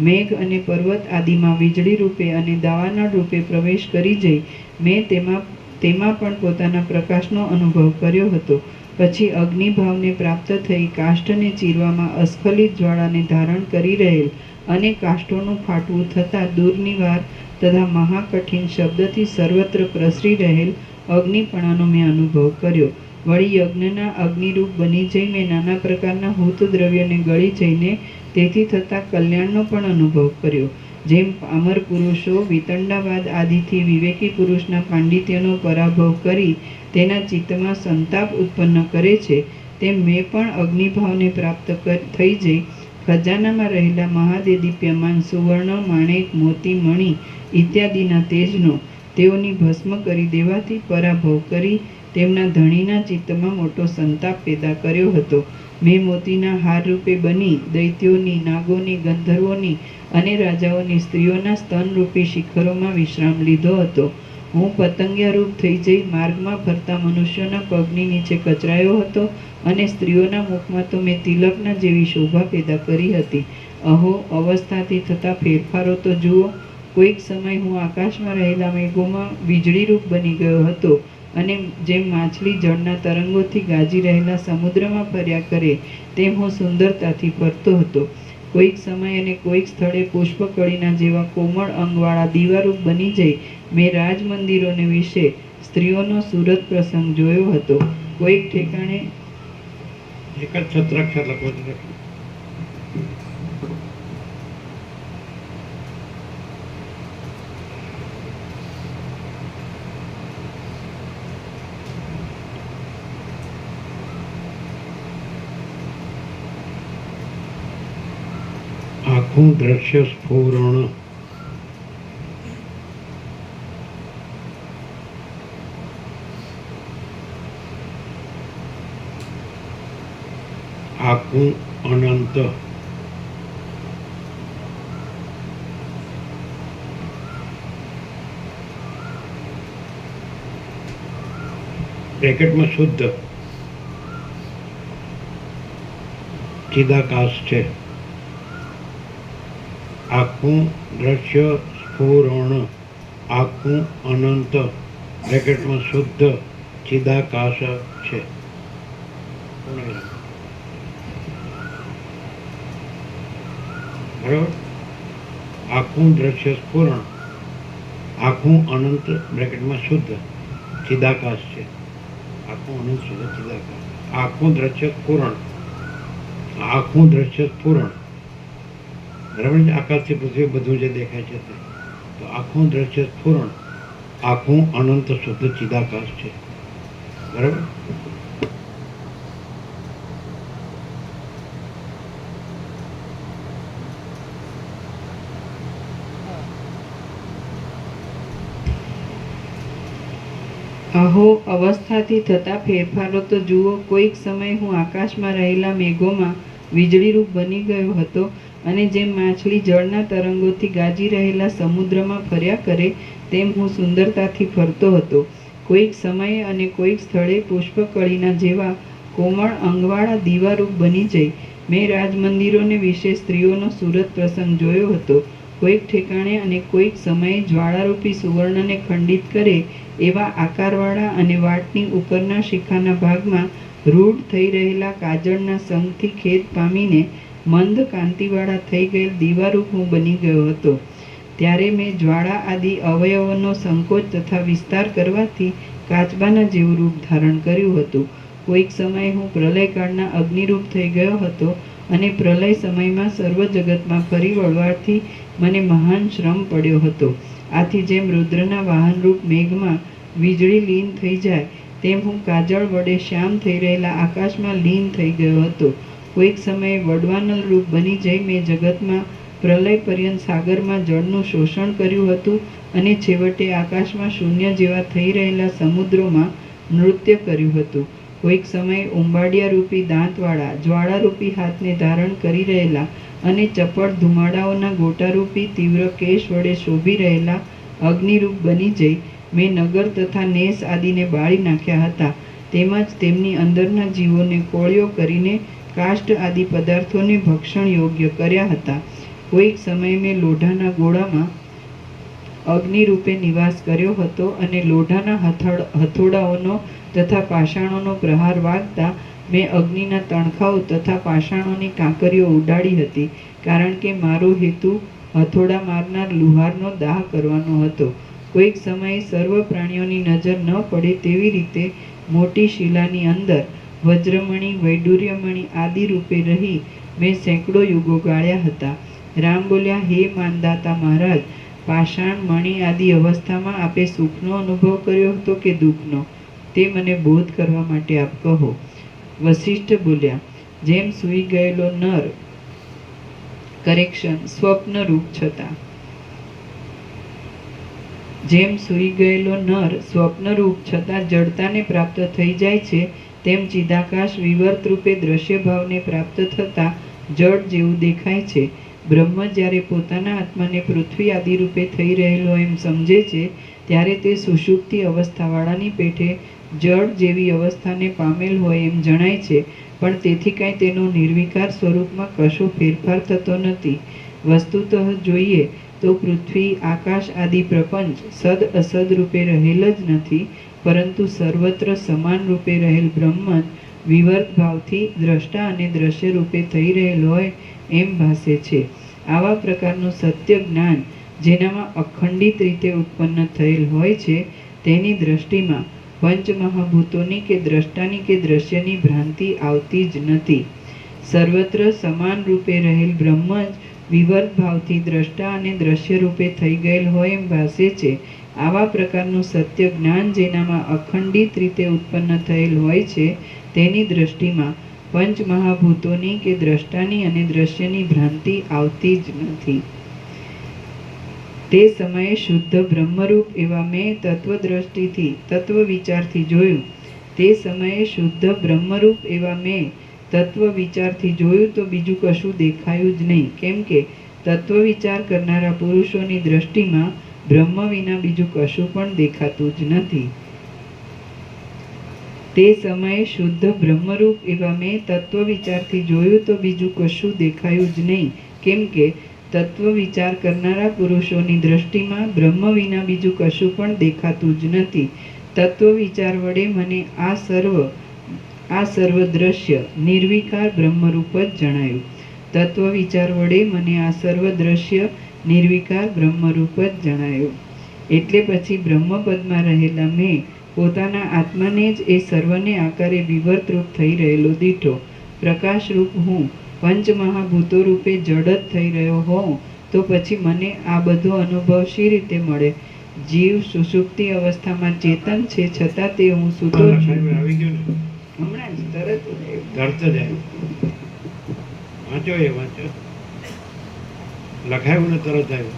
મેઘ અને પર્વત આદિમાં વીજળી રૂપે અને દાવાનળ રૂપે પ્રવેશ કરી જઈ મેં તેમાં પણ પોતાના પ્રકાશનો અનુભવ કર્યો હતો. પછી અગ્નિભાવને પ્રાપ્ત થઈ કાષ્ઠને ચીરવામાં અસ્ખલિત જ્વાળાને ધારણ કરી રહેલ અને કાષ્ઠોનું ફાટવું થતાં દુર્નિવાર તથા મહાકઠિન શબ્દથી સર્વત્ર પ્રસરી રહેલ અગ્નિપણાનો મેં અનુભવ કર્યો. વળી યજ્ઞના અગ્નિરૂપ બની જઈ મેં નાના પ્રકારના હૂત દ્રવ્યને ગળી જઈને તેથી થતા કલ્યાણનો પણ અનુભવ કર્યો. જેમ પામર પુરુષો વિતંડાવાદ આદિથી વિવેકી પુરુષના પાંડિત્યનો પરાભવ કરી તેના ચિત્તમાં સંતાપ ઉત્પન્ન કરે છે, તેમ મેં પણ અગ્નિભાવને પ્રાપ્ત થઈ જઈ ખજાનામાં રહેલા મહાદેદીપ્યમાન સુવર્ણ, માણેક, મોતી, મણિ ઇત્યાદિના તેજનો તેઓની ભસ્મ કરી દેવાથી પરાભવ કરી તેમના ધણીના ચિત્તમાં મોટો સંતાપ પેદા કર્યો હતો. મેં મોતીના હાર રૂપે બની દૈત્યોની, નાગોની, ગંધર્વોની અને રાજાઓની સ્ત્રીઓના સ્તનરૂપી શિખરોમાં વિશ્રામ લીધો હતો. હું પતંગિયા રૂપ થઈ જઈ માર્ગમાં ફરતા મનુષ્યોના પગની નીચે કચરાયો હતો અને સ્ત્રીઓના મુખમાં તો મેં તિલકના જેવી શોભા પેદા કરી હતી. અહો, અવસ્થાથી થતા ફેરફારો તો જુઓ. કોઈક સમય હું આકાશમાં રહેલા મેઘોમાં વીજળી રૂપ બની ગયો હતો અને જેમ માછલી જળના તરંગોથી ગાજી રહેલા સમુદ્રમાં ફર્યા કરે તેમ હું સુંદરતાથી ફરતો હતો. કોઈક સમય અને કોઈક સ્થળે પુષ્પકળીના જેવા કોમળ અંગવાળા દીવારૂપ બની જઈ મેં રાજમંદિરોને વિશે સ્ત્રીઓનો સુરત પ્રસંગ જોયો હતો. કોઈક ઠેકાણે એક જ છત્રાક્ષર લખો છો. આખું દ્રશ્ય સ્ફુરણ. આખું અનંત. બ્રેકેટમાં શુદ્ધ ચિદાકાશ છે. આખું દ્રશ્ય સ્ફુરણ. આખું અનંત બ્રેકેટમાં શુદ્ધ ચિદાકાશ છે. બરાબર. આખું દ્રશ્ય સ્ફુરણ. આખું અનંત બ્રેકેટમાં શુદ્ધ ચિદાકાશ છે. આખું અનંત શુદ્ધ ચિદાકાશ. આખું દ્રશ્ય સ્ફુરણ. આખું દ્રશ્ય સ્ફુરણ. બરાબર છે. આકાશથી પૃથ્વી બધું જે દેખાય છે તે. તો આખું દ્રશ્ય સ્ફુરણ. આખું અનંત શુદ્ધ ચિદાકાશ છે. બરાબર. અહો, અવસ્થાથી થતા ફેરફારો તો જુઓ. કોઈક સમય હું આકાશમાં રહેલા મેઘોમાં વીજળી રૂપ બની ગયો હતો અને જેમ માછલી જળના તરંગોથી ગાજી રહેલા સમુદ્રમાં ફર્યા કરે તેમ હું સુંદરતાથી ફરતો હતો. કોઈક સમયે અને કોઈક સ્થળે પુષ્પકળીના જેવા કોમળ અંગવાળા દીવારૂપ બની જઈ મેં રાજમંદિરોને વિશે સ્ત્રીઓનો સુરત પ્રસંગ જોયો હતો. કોઈક ઠેકાણે અને કોઈક સમયે જ્વાળારૂપી સુવર્ણને ખંડિત કરે એવા આકારવાળા અને વાટની ઉપરના શિખાના ભાગમાં રૂઢ થઈ રહેલા કાજળના સંગથી ખેદ પામીને મંદ કાંતિવાળા થઈ ગયેલ દીવારૂપ હું બની ગયો હતો. ત્યારે મેં જ્વાળા આદિ અવયવોનો સંકોચ તથા વિસ્તાર કરવાથી કાચબાના જેવું રૂપ ધારણ કર્યું હતું. કોઈક સમયે હું પ્રલયકાળના અગ્નિરૂપ થઈ ગયો હતો અને પ્રલય સમયમાં સર્વ જગતમાં ફરી વળવાથી મને મહાન શ્રમ પડ્યો હતો. આથી જેમ રુદ્રના વાહનરૂપ મેઘમાં વીજળી લીન થઈ જાય તેમ હું કાજળ વડે શ્યામ થઈ રહેલા આકાશમાં લીન થઈ ગયો હતો. કોઈક સમયે વડવાનલ રૂપ બની જઈ મેં જગતમાં પ્રલય પર્યંત સાગરમાં જળનું શોષણ કર્યું હતું અને છેવટે આકાશમાં શૂન્ય જેવા થઈ રહેલા સમુદ્રોમાં નૃત્ય કર્યું હતું. કોઈક સમયે ઉંબાડિયા રૂપી દાંતવાળા જ્વાળારૂપી હાથને ધારણ કરી રહેલા અને ચપળ ધુમાડાઓના ગોટારૂપી તીવ્ર કેશ વડે શોભી રહેલા અગ્નિરૂપ બની જઈ મેં નગર તથા નેસ આદિને બાળી નાખ્યા હતા. તેમજ તેમની અંદરના જીવોને કોળિયો કરીને કાષ્ટ આદિ પદાર્થોને ભક્ષણ યોગ્ય કર્યા હતા. કોઈક સમયે મેં લોઢાના ગોળામાં અગ્નિરૂપે નિવાસ કર્યો હતો અને લોઢાના હથોડાઓનો તથા પાષાણોનો પ્રહાર વાગતા મેં અગ્નિના તણખાઓ તથા પાષાણોની કાંકરીઓ ઉડાડી હતી. કારણ કે મારો હેતુ હથોડા મારનાર લુહારનો દાહ કરવાનો હતો. કોઈક સમયે સર્વ પ્રાણીઓની નજર ન પડે તેવી રીતે મોટી શિલાની અંદર વજ્રમણી, વૈડૂર્યમણી આદિ રૂપે રહી મેં સેંકડો યુગો ગાળ્યા હતા. રામ બોલ્યા, હે માનદાતા મહારાજ, પાષાણ, મણી આદિ અવસ્થામાં આપે સુખનો અનુભવ કર્યો હતો કે દુઃખનો? તે મને બોધ કરવા માટે આપ કહો. વશિષ્ઠ બોલ્યા, જેમ સૂઈ ગયેલો નર સ્વપ્ન રૂપ છતાં જેમ સૂઈ ગયેલો નર સ્વપ્નરૂપ છતાં જડતાને પ્રાપ્ત થઈ જાય છે, તેમ ચિદાકાશ વિવર્ત રૂપે દ્રશ્ય ભાવને પ્રાપ્ત થતાં જડ જેવું દેખાય છે. બ્રહ્મ જ્યારે પોતાના આત્માને પૃથ્વી આદિ રૂપે થઈ રહેલો એમ સમજે છે, ત્યારે તે સુષુપ્તિ અવસ્થાવાળાની પેઠે જડ જેવી અવસ્થાને પામેલ હોય એમ જણાય છે, પણ તેથી કાંઈ તેનો નિર્વિકાર સ્વરૂપમાં કશો ફેરફાર થતો નથી. વસ્તુતઃ જોઈએ તો પૃથ્વી, આકાશ આદિ પ્રપંચ સદ અસદ રૂપે રહેલ જ નથી, પરંતુ સર્વત્ર સમાન રૂપે રહેલ બ્રહ્મ જ વિવર્ત ભાવથી દ્રષ્ટા અને દ્રશ્ય રૂપે થઈ રહેલ હોય એમ ભાસે છે. આવા પ્રકારનું સત્ય જ્ઞાન જેનામાં અખંડિત રીતે ઉત્પન્ન થયેલ હોય છે, તેની દ્રષ્ટિમાં પંચમહાભૂતોની કે દ્રષ્ટાની કે દ્રશ્યની ભ્રાંતિ આવતી જ નથી. સર્વત્ર સમાન રૂપે રહેલ બ્રહ્મ જ વિવર્ત ભાવથી દ્રષ્ટા અને દ્રશ્ય રૂપે થઈ ગયેલ હોય એમ ભાસે છે. આવા પ્રકારનું સત્ય જ્ઞાન જેનામાં અખંડિત રીતે ઉત્પન્ન થયેલ હોય છે, તેની દ્રષ્ટિમાં પંચમહાભૂતોની કે દ્રષ્ટાની અને દ્રશ્યની ભ્રાંતિ આવતી જ નથી. તે સમયે શુદ્ધ બ્રહ્મરૂપ એવા મેં તત્વદ્રષ્ટિથી તત્વ વિચારથી જોયું. તે સમયે શુદ્ધ બ્રહ્મરૂપ એવા મેં તત્વ વિચારથી જોયું તો બીજું કશું દેખાયું જ નહીં, કેમ કે તત્વ વિચાર કરનારા પુરુષોની દ્રષ્ટિમાં બ્રહ્મ વિના બીજું કશું પણ દેખાતું જ નથી. તે સમયે શુદ્ધ બ્રહ્મરૂપ એવા મેં તત્વ વિચારથી જોયું તો બીજું કશું દેખાયું જ નહીં, કેમ કે તત્વ વિચાર કરનારા પુરુષોની દ્રષ્ટિમાં બ્રહ્મ વિના બીજું કશું પણ દેખાતું જ નથી. તત્વ વિચાર વડે મને આ સર્વ દ્રશ્ય નિર્વિકાર બ્રહ્મરૂપ જ જણાયું. તત્વ વિચાર વડે મને આ સર્વ દ્રશ્ય નિર્વિકાર બ્રહ્મરૂપ જ જણાયું. એટલે પછી બ્રહ્મપદમાં રહેલા મેં પોતાના આત્માને જ એ સર્વને આકારે વિવર્ત રૂપ થઈ રહેલો દીઠો. પ્રકાશરૂપ હું પંચમહાભૂતો રૂપે જડ જ થઈ રહ્યો હોઉં તો પછી મને આ બધો અનુભવ શી રીતે મળે? જીવ સુષુપ્તિ અવસ્થામાં ચેતન છે, છતાં તે હું સૂતો છું. આવી ગયું ને, હમણાં જ તરત જ આવ્યું. તરત જ આવ્યું. વાંચો એ વાંચો, લખાયું ને તરત આવ્યું.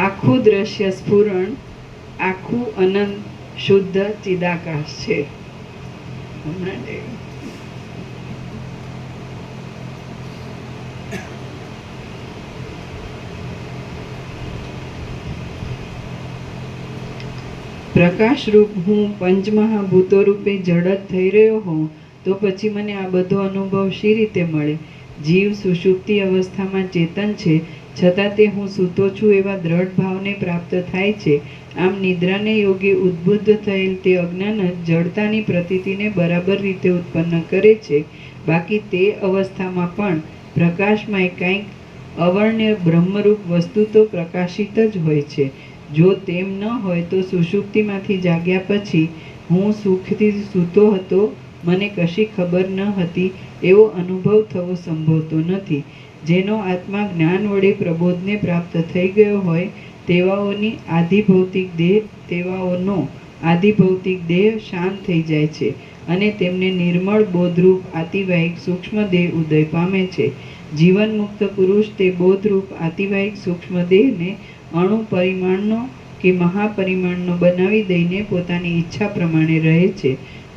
આખું દ્રશ્ય સ્ફુરણ, આખું અનંત શુદ્ધ ચિદાકાશ છે. હમણાં જ આવ્યું. પ્રકાશરૂપ હું પંચમહાભૂતો રૂપે જડ જ થઈ રહ્યો હોઉં તો પછી મને આ બધો અનુભવ શી રીતે મળે? જીવ સુષુપ્તિ અવસ્થામાં ચેતન છે, છતાં તે હું સૂતો છું એવા દ્રઢ ભાવને પ્રાપ્ત થાય છે. આમ નિદ્રાને યોગે ઉદ્બુદ્ધ થયેલ તે અજ્ઞાન જ જડતાની પ્રતીતિને બરાબર રીતે ઉત્પન્ન કરે છે. બાકી તે અવસ્થામાં પણ પ્રકાશમાં કંઈક અવર્ણ્ય બ્રહ્મરૂપ વસ્તુ તો પ્રકાશિત જ હોય છે. જો તેમ ન હોય તો સુષુપ્તિમાંથી જાગ્યા પછી હું સુખથી સૂતો હતો, મને કશી ખબર ન હતી એવો અનુભવ થવો સંભવતો નથી. જેનો આત્મા જ્ઞાન વડે પ્રબોધને પ્રાપ્ત થઈ ગયો હોય તેવાઓનો આધિભૌતિક દેહ શાંત થઈ જાય છે અને તેમને નિર્મળ બોધરૂપ આતિવાહિક સૂક્ષ્મ દેહ ઉદય પામે છે. જીવન મુક્ત પુરુષ તે બોધરૂપ આતિવાહિક સૂક્ષ્મ દેહને અણુ પરિમાણનો કે મહાપરિમાણનો બનાવી દઈને પોતાની ઈચ્છા પ્રમાણે રહે છે.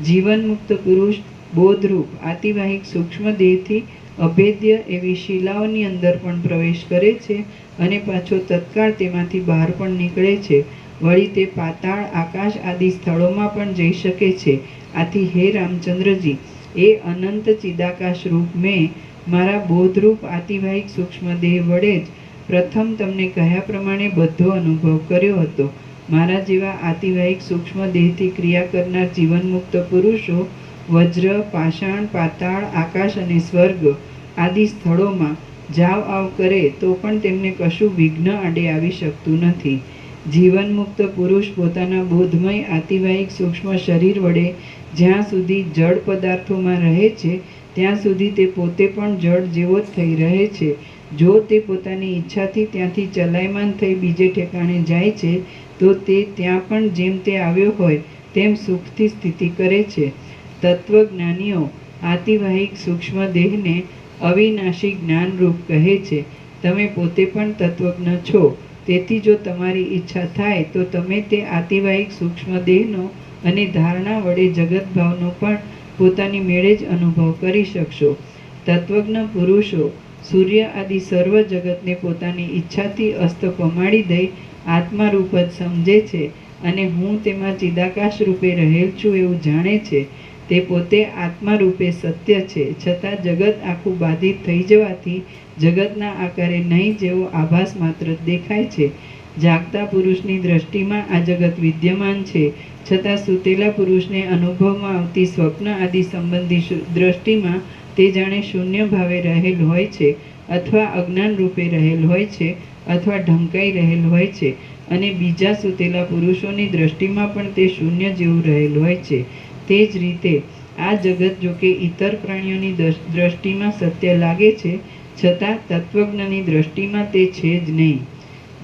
જીવન મુક્ત પુરુષ બોધરૂપ આતિવાહિક સૂક્ષ્મ દેહથી અભેદ્ય એવી શિલાઓની અંદર પણ પ્રવેશ કરે છે અને પાછો તત્કાળ તેમાંથી બહાર પણ નીકળે છે. વળી તે પાતાળ, આકાશ આદિ સ્થળોમાં પણ જઈ શકે છે. આથી હે રામચંદ્રજી, એ અનંત ચિદાકાશ રૂપ મેં મારા બોધરૂપ આતિવાહિક સૂક્ષ્મ દેહ વડે જ પ્રથમ તમને કહ્યા પ્રમાણે બધો અનુભવ કર્યો હતો. મારા જેવા આતિવાહિક સૂક્ષ્મ દેહથી ક્રિયા કરનાર જીવનમુક્ત પુરુષો વજ્ર, પાષાણ, પાતાળ, આકાશ અને સ્વર્ગ આદિ સ્થળોમાં જાવ આવ કરે તો પણ તેમને કશું વિઘ્ન આડે આવી શકતું નથી. જીવનમુક્ત પુરુષ પોતાના બોધમય આતિવાહિક સૂક્ષ્મ શરીર વડે જ્યાં સુધી જડ પદાર્થોમાં રહે છે ત્યાં સુધી તે પોતે પણ જડ જેવો જ થઈ રહે છે. જો તે પોતાની ઈચ્છાથી ત્યાંથી ચલાયમાન થઈ બીજે ઠેકાણે જાય છે તો તે ત્યાં પણ જેમ તે આવ્યો હોય તેમ સુખથી સ્થિતિ કરે છે. તત્વજ્ઞાનીઓ આતિવાહિક સૂક્ષ્મ દેહને અવિનાશી જ્ઞાનરૂપ કહે છે. તમે પોતે પણ તત્વજ્ઞ છો. તેથી જો તમારી ઈચ્છા થાય તો તમે તે આતિવાહિક સૂક્ષ્મ દેહનો અને ધારણા વડે જગતભાવનો પણ પોતાની મેળે જ અનુભવ કરી શકશો. તત્વજ્ઞ પુરુષો સૂર્ય આદિ સર્વ જગતને પોતાની ઈચ્છાથી અસ્ત પમાડી દઈ આત્મારૂપ જ સમજે છે અને હું તેમાં ચિદાકાશ રૂપે રહેલ છું એવું જાણે છે. તે પોતે આત્મા રૂપે સત્ય છે, છતાં જગત આખું બાધિત થઈ જવાથી જગતના આકારે નહીં જેવો આભાસ માત્ર જ દેખાય છે. જાગતા પુરુષની દ્રષ્ટિમાં આ જગત વિદ્યમાન છે, છતાં સૂતેલા પુરુષને અનુભવમાં આવતી સ્વપ્ન આદિ સંબંધી દ્રષ્ટિમાં તે જાણે શૂન્ય ભાવે રહેલ હોય છે, અથવા અજ્ઞાન રૂપે રહેલ હોય છે, અથવા ઢંકાઈ રહેલ હોય છે, અને બીજા સૂતેલા પુરુષોની દ્રષ્ટિમાં પણ તે શૂન્ય જેવું રહેલ હોય છે. તે જ રીતે આ જગત જોકે ઇતર પ્રાણીઓની દ્રષ્ટિમાં સત્ય લાગે છે, છતાં તત્વજ્ઞની દ્રષ્ટિમાં તે છે જ નહીં.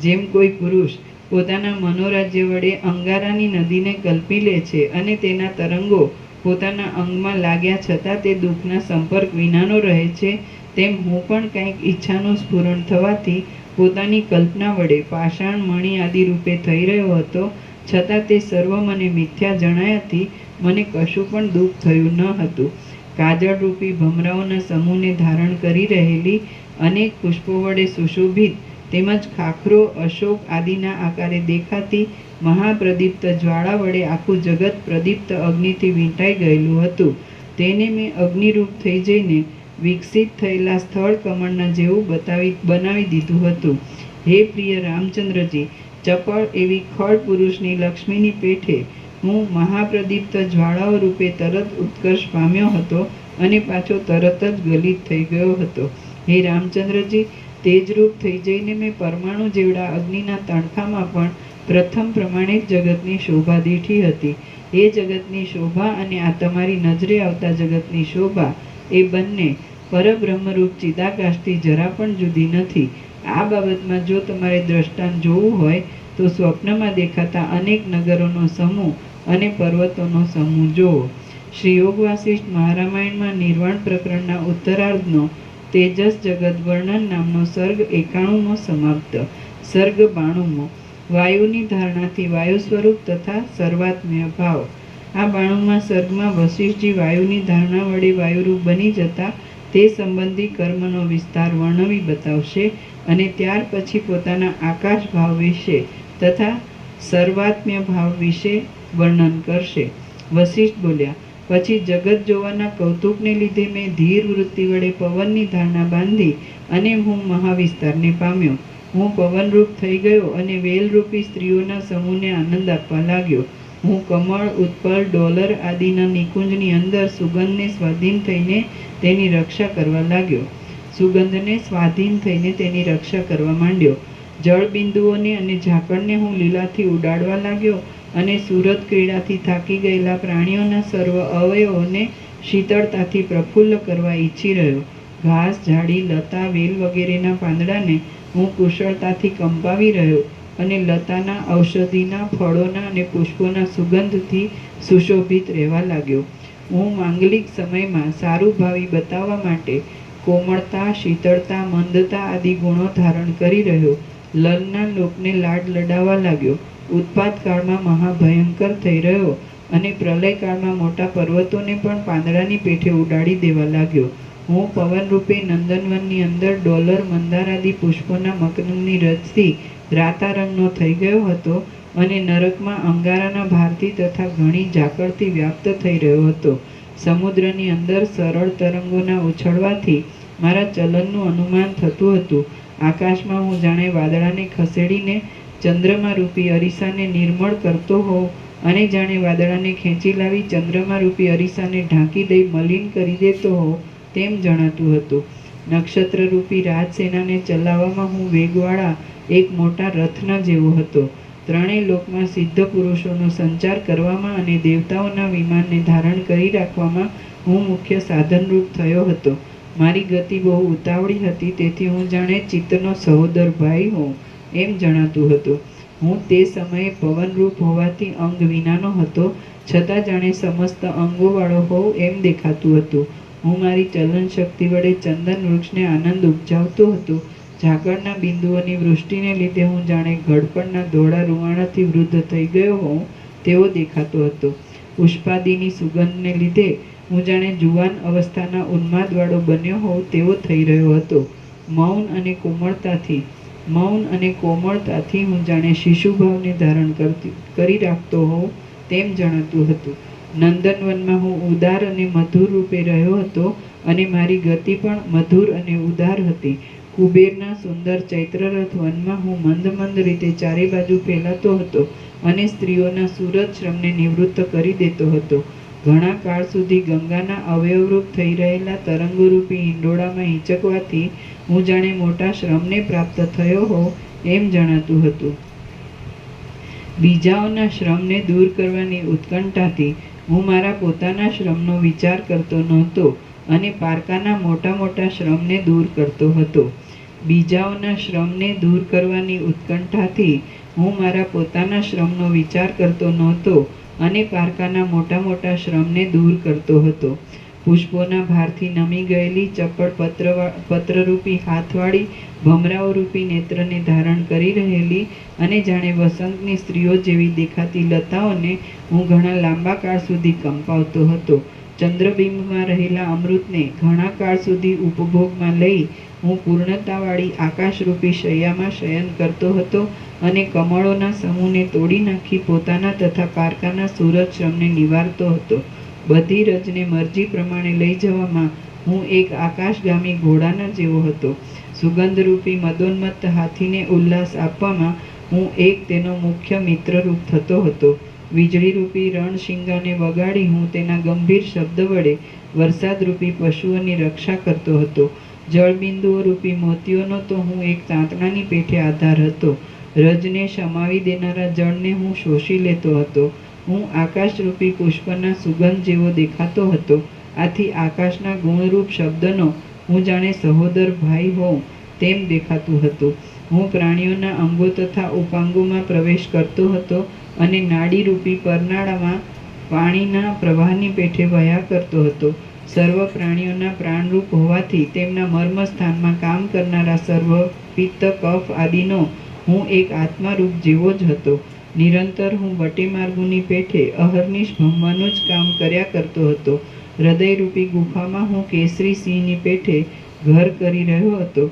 જેમ કોઈ પુરુષ પોતાના મનોરાજ્ય વડે અંગારાની નદીને કલ્પી લે છે અને તેના તરંગો પોતાના અંગમાં લાગ્યા છતાં તે દુઃખના સંપર્ક વિનાનો રહે છે, તેમ હું પણ કંઈક ઈચ્છાનું સ્ફુરણ થવાથી પોતાની કલ્પના વડે પાષાણ મણિ આદિ રૂપે થઈ રહ્યો હતો, છતાં તે સર્વ મને મિથ્યા જણાયાથી મને કશું પણ દુઃખ થયું ન હતું. કાજળ રૂપી ભમરાઓના સમૂહને ધારણ કરી રહેલી અનેક પુષ્પો વડે સુશોભિત તેમજ ખાખરો અશોક આદિના આકારે દેખાતી મહાપ્રદીપ્ત જ્વાળા વડે આખું જગત પ્રદીપ્ત અગ્નિથી વીંટાઈ ગયેલું હતું. તેને મેં અગ્નિરૂપ થઈ જઈને વિકસિત થયેલા સ્થળ કમળના જેવું બનાવી દીધું હતું. હે પ્રિય રામચંદ્રજી, ચપળ એવી ખળ પુરુષની લક્ષ્મીની પેઠે હું મહાપ્રદીપ્ત જ્વાળાઓ રૂપે તરત ઉત્કર્ષ પામ્યો હતો અને પાછો તરત જ ગલિત થઈ ગયો હતો. હે રામચંદ્રજી, તેજરૂપ થઈ જઈને મેં પરમાણુ જેવડા અગ્નિના તણખામાં પણ પ્રથમ પ્રમાણે જ જગતની શોભા દીઠી હતી. એ જગતની શોભા અને આ તમારી નજરે આવતા જગતની શોભા એ બંને પરબ્રહ્મરૂપ ચિદાકાશથી જરા પણ જુદી નથી. આ બાબતમાં જો તમારે દ્રષ્ટાંત જોવું હોય તો સ્વપ્નમાં દેખાતા અનેક નગરોનો સમૂહ અને પર્વતોનો સમૂહ જુઓ. શ્રી યોગ વાસિષ્ઠ મહારામાયણમાં નિર્વાણ પ્રકરણના ઉત્તરાર્ધનો તેજસ જગત વર્ણન નામનો સર્ગ 91મો સમાપ્ત. સર્ગ 92મો. વાયુની ધારણાથી વાયુ સ્વરૂપ તથા સર્વાત્મ્ય ભાવ. આ 92મા સર્ગમાં વશિષ્ઠજી વાયુની ધારણા વડે વાયુરૂપ બની જતા તે સંબંધી કર્મનો વિસ્તાર વર્ણવી બતાવશે અને ત્યાર પછી પોતાના આકાશ ભાવ વિશે તથા સર્વાત્મ્ય ભાવ વિશે વર્ણન કરશે. વશિષ્ઠ બોલ્યા, પછી જગત જોવાના કૌતુકને લીધે મેં ધીર વૃત્તિ વડે પવનની ધારણા બાંધી અને હું મહાવિસ્તારને પામ્યો. હું પવનરૂપ થઈ ગયો અને વેલરૂપી સ્ત્રીઓના સમૂહને આનંદ આપવા લાગ્યો. હું કમળ, ઉત્પલ, ડોલર આદિના નિકુંજની અંદર સુગંધને સ્વાધીન થઈને તેની રક્ષા કરવા લાગ્યો. સુગંધને સ્વાધીન થઈને તેની રક્ષા કરવા માંડ્યો. જળબિંદુઓને અને ઝાકળને હું લીલાથી ઉડાડવા લાગ્યો અને સુરત ક્રીડાથી થાકી ગયેલા પ્રાણીઓના સર્વ અવયવોને શીતળતાથી પ્રફુલ્લ કરવા ઈચ્છી રહ્યો. ઘાસ, ઝાડી, લતા, વેલ વગેરેના પાંદડાને હું કુશળતાથી કંપાવી રહ્યો અને લતાના, ઔષધિના, ફળોના અને પુષ્પોના સુગંધથી સુશોભિત રહેવા લાગ્યો. હું માંગલિક સમયમાં સારું ભાવી બતાવવા માટે કોમળતા, શીતળતા, મંદતા આદિ ગુણો ધારણ કરી રહ્યો. લલના લોકને લાડ લડાવવા લાગ્યો. ઉત્પાત કાળમાં મહાભયંકર થઈ રહ્યો અને પ્રલય કાળમાં મોટા પર્વતોને પણ પાંદડાની પેઠે ઉડાડી દેવા લાગ્યો. હું પવન રૂપે નંદનવનની અંદર ડોલર, મંદાર આદિ પુષ્પોના મકરંદની રજથી રાતારંગનો થઈ ગયો હતો અને નરકમાં અંગારાના ભારથી તથા ઘણી ઝાકળથી વ્યાપ્ત થઈ રહ્યો હતો. સમુદ્રની અંદર સરળ તરંગોના ઉછળવાથી મારા ચલનનું અનુમાન થતું હતું. આકાશમાં હું જાણે વાદળાને ખસેડીને ચંદ્રમા રૂપી અરીસાને નિર્મળ કરતો હોઉં અને જાણે વાદળાને ખેંચી લાવી ચંદ્રમા રૂપી અરીસાને ઢાંકી દઈ મલિન કરી દેતો હોઉં તેમ જણાતું હતું. નક્ષત્ર રૂપી રાજસેનાને ચલાવવામાં હું વેગવાળા એક મોટા રથના જેવો હતો. ત્રણેય લોકમાં સિદ્ધ પુરુષોનો સંચાર કરવામાં અને દેવતાઓના વિમાનને ધારણ કરી રાખવામાં હું મુખ્ય સાધનરૂપ થયો હતો. મારી ગતિ બહુ ઉતાવળી હતી, તેથી હું જાણે ચિત્તનો સહોદર ભાઈ હોઉં એમ જણાતું હતું. હું તે સમયે પવનરૂપ હોવાથી અંગ વિનાનો હતો, છતાં જાણે સમસ્ત અંગોવાળો હોઉં એમ દેખાતું હતું. હું મારી ચલન શક્તિ વડે ચંદન વૃક્ષને આનંદ ઉપજાવતો હતો. ઝાકળના બિંદુઓની વૃષ્ટિને લીધે હું જાણે ઘડપણના ધોળા રૂવાણાથી વૃદ્ધ થઈ ગયો હોઉં તેવો દેખાતો હતો. પુષ્પાદિની સુગંધને લીધે હું જાણે જુવાન અવસ્થાના ઉન્માદવાળો બન્યો હોઉં તેવો થઈ રહ્યો હતો. મૌન અને કોમળતાથી હું જાણે શિશુભાવને ધારણ કરી રાખતો હોઉં તેમ જણાતું હતું. નંદનવનમાં હું ઉદાર અને મધુર રૂપે રહ્યો હતો અને મારી ગતિ પણ મધુર અને ઉદાર હતી. કુબેરના સુંદર ચૈત્રરથ વનમાં હું મંદ રીતે ચારે બાજુ ફેલાતો હતો અને સ્ત્રીઓના સુરત શ્રમને નિવૃત્ત કરી દેતો હતો. ઘણા કાળ સુધી ગંગાના અવયવરૂપ થઈ રહેલા તરંગોરૂપી હિંડોળામાં હિંચકવાથી હું જાણે મોટા શ્રમને પ્રાપ્ત થયો હોઉં એમ જણાતું હતું. બીજાઓના શ્રમને દૂર કરવાની ઉત્કંઠાથી હું મારા પોતાના શ્રમનો વિચાર કરતો નહોતો અને પારકાના મોટા શ્રમને દૂર કરતો હતો. બીજાઓના શ્રમને દૂર કરવાની ઉત્કંઠાથી હું મારા પોતાના શ્રમનો વિચાર કરતો નહોતો અને પારકાના મોટા શ્રમને દૂર કરતો હતો. પુષ્પોના ભારથી નમી ગયેલી ચપળ પત્રરૂપી હાથવાળી ભમરાઓરૂપી નેત્રને ધારણ કરી રહેલી અને જાણે વસંતની સ્ત્રીઓ જેવી દેખાતી લતાઓને હું ઘણા લાંબા કાળ સુધી કંપાવતો હતો. ચંદ્રબિંબમાં રહેલા અમૃતને ઘણા કાળ સુધી ઉપભોગમાં લઈ હું પૂર્ણતાવાળી આકાશરૂપી શૈયામાં શયન કરતો હતો અને કમળોના સમૂહને તોડી નાખી પોતાના તથા પારકાના સુરત શ્રમને નિવારતો હતો. બધી રજને મરજી પ્રમાણે લઈ જવામાં હું એક આકાશગામી ઘોડાના જેવો હતો. સુગંધરૂપી મદોન્મત્ત હાથીને ઉલ્લાસ આપવામાં હું એક તેનો મુખ્ય મિત્રરૂપ થતો હતો. વીજળીરૂપી રણશિંગાને વગાડી હું તેના ગંભીર શબ્દ વડે વરસાદરૂપી પશુઓની રક્ષા કરતો હતો. જળબિંદુઓ રૂપી મોતીઓનો તો હું એક તાંતણાની પેઠે આધાર હતો. રજને શમાવી દેનારા જળને હું શોષી લેતો હતો. હું આકાશરૂપી પુષ્પના સુગંધ જેવો દેખાતો હતો. આથી આકાશના ગુણરૂપ શબ્દનો હું જાણે સહોદર ભાઈ હોઉં તેમ દેખાતું હતું. હું પ્રાણીઓના અંગો તથા ઉપાંગોમાં પ્રવેશ કરતો હતો અને નાડીરૂપી પરનાળામાં પાણીના પ્રવાહની પેઠે વહ્યા કરતો હતો. સર્વ પ્રાણીઓના પ્રાણરૂપ હોવાથી તેમના મર્મસ્થાનમાં કામ કરનારા સર્વ પિત્ત કફ આદિનો હું એક આત્મારૂપ જેવો જ હતો. નિરંતર હું વટેમાર્ગોની પેઠે અહર્નિશ ભમવાનું જ કામ કર્યા કરતો હતો. હૃદયરૂપી ગુફામાં હું કેસરી સિંહની પેઠે ઘર કરી રહ્યો હતો.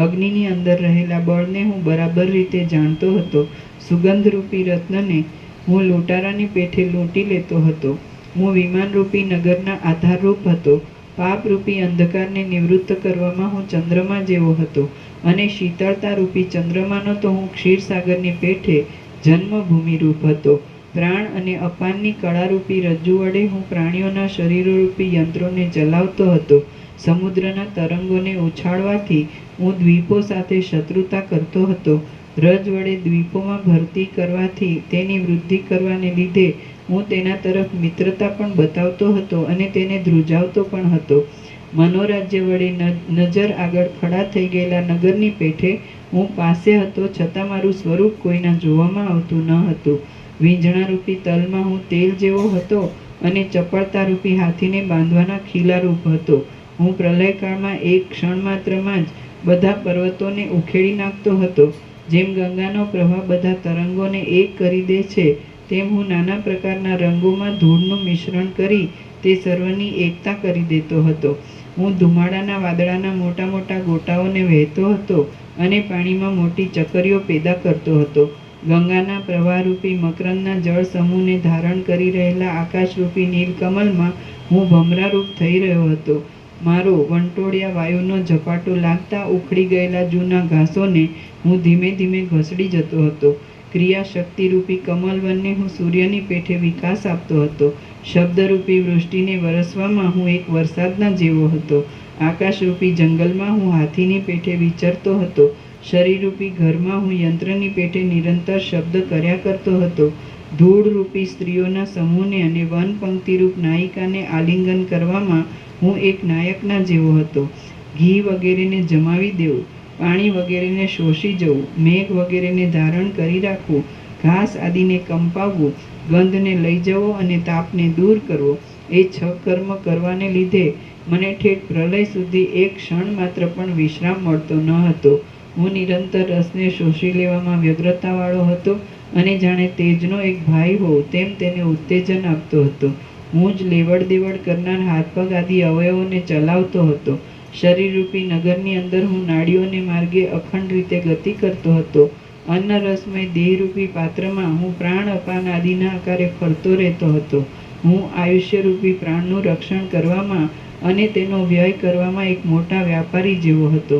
અગ્નિની અંદર રહેલા બળને હું બરાબર રીતે જાણતો હતો. સુગંધરૂપી રત્નને હું લૂંટારાની પેઠે લૂંટી લેતો હતો. હું વિમાનરૂપી નગરના આધારરૂપ હતો. પાપરૂપી અંધકારને નિવૃત્ત કરવામાં હું ચંદ્રમા જેવો હતો અને શીતળતારૂપી ચંદ્રમાનો તો હું ક્ષીરસાગરની પેઠે જન્મભૂમિરૂપ હતો. પ્રાણ અને અપાનની કળારૂપી રજ્જુ વડે હું પ્રાણીઓના શરીરોરૂપી યંત્રોને ચલાવતો હતો. સમુદ્રના તરંગોને ઉછાળવાથી હું દ્વીપો સાથે શત્રુતા કરતો હતો. રજ વડે દ્વીપોમાં ભરતી કરવાથી તેની વૃદ્ધિ કરવાને લીધે હું તેના તરફ મિત્રતા પણ બતાવતો હતો અને તેને ધ્રુજાવતો પણ હતો. મનોરાજ્ય વડે નજર આગળ ખડા થઈ ગયેલા નગરની પેઠે હું પાસે હતો, છતાં મારું સ્વરૂપ કોઈના જોવામાં આવતું ન હતું. વીંઝણારૂપી તલમાં હું તેલ જેવો હતો અને ચપળતારૂપી હાથીને બાંધવાના ખીલારૂપ હતો. હું પ્રલયકાળમાં એક ક્ષણ માત્રમાં જ બધા પર્વતોને ઉખેડી નાખતો હતો. જેમ ગંગાનો પ્રવાહ બધા તરંગોને એક કરી દે છે, તેમ હું નાના પ્રકારના રંગોમાં ધૂળનું મિશ્રણ કરી તે સર્વની એકતા કરી દેતો હતો. હું ધુમાડાના વાદળાના મોટા ગોટાઓને વહેતો હતો અને પાણીમાં મોટી ચકરીઓ પેદા કરતો હતો. ગંગાના પ્રવાહરૂપી મકરંદના જળ સમૂહને ધારણ કરી રહેલા આકાશરૂપી નીલકમલમાં હું ભમરારૂપ થઈ રહ્યો હતો. મારો વંટોળિયા વાયુનો ઝપાટો લાગતા ઉખડી ગયેલા જૂના ઘાસોને હું ધીમે ધીમે ઘસડી જતો હતો. ક્રિયાશક્તિરૂપી કમલવનને હું સૂર્યની પેઠે વિકાસ આપતો હતો. શબ્દરૂપી વૃષ્ટિને વરસવામાં હું એક વરસાદના જેવો હતો. આકાશરૂપી જંગલમાં હું હાથીની પેઠે વિચરતો હતો. શરીરરૂપી ઘરમાં હું યંત્રની પેઠે નિરંતર શબ્દ કર્યા કરતો હતો. ધૂળરૂપી સ્ત્રીઓના સમૂહને અને વનપંક્તિરૂપ નાયિકાને આલિંગન કરવામાં હું એક નાયકના જેવો હતો. ઘી વગેરેને જમાવી દેવું, પાણી વગેરેને શોષી જવું, મેઘ વગેરેને ધારણ કરી રાખવું, ઘાસ આદિને કંપાવવું, ગંધને લઈ જવો અને તાપને દૂર કરવો, એ 6 કર્મ કરવાને લીધે મને ઠેઠ પ્રલય સુધી એક ક્ષણ માત્ર પણ વિશ્રામ મળતો ન હતો. હું નિરંતર રસને શોષી લેવામાં વ્યગ્રતાવાળો હતો અને જાણે તેજનો એક ભાઈ હોઉં તેમ તેને ઉત્તેજન આપતો હતો. હું જ લેવડ દેવડ કરનાર હાથ પગ આદિ અવયવોને ચલાવતો હતો. શરીરરૂપી નગરની અંદર હું નાડીઓને માર્ગે અખંડ રીતે ગતિ કરતો હતો. અન્ન રસમય દેહરૂપી પાત્રમાં હું પ્રાણ અપાન આદિના આકારે ફરતો રહેતો હતો. હું આયુષ્યરૂપી પ્રાણનું રક્ષણ કરવામાં અને તેનો વ્યય કરવામાં એક મોટા વ્યાપારી જેવો હતો.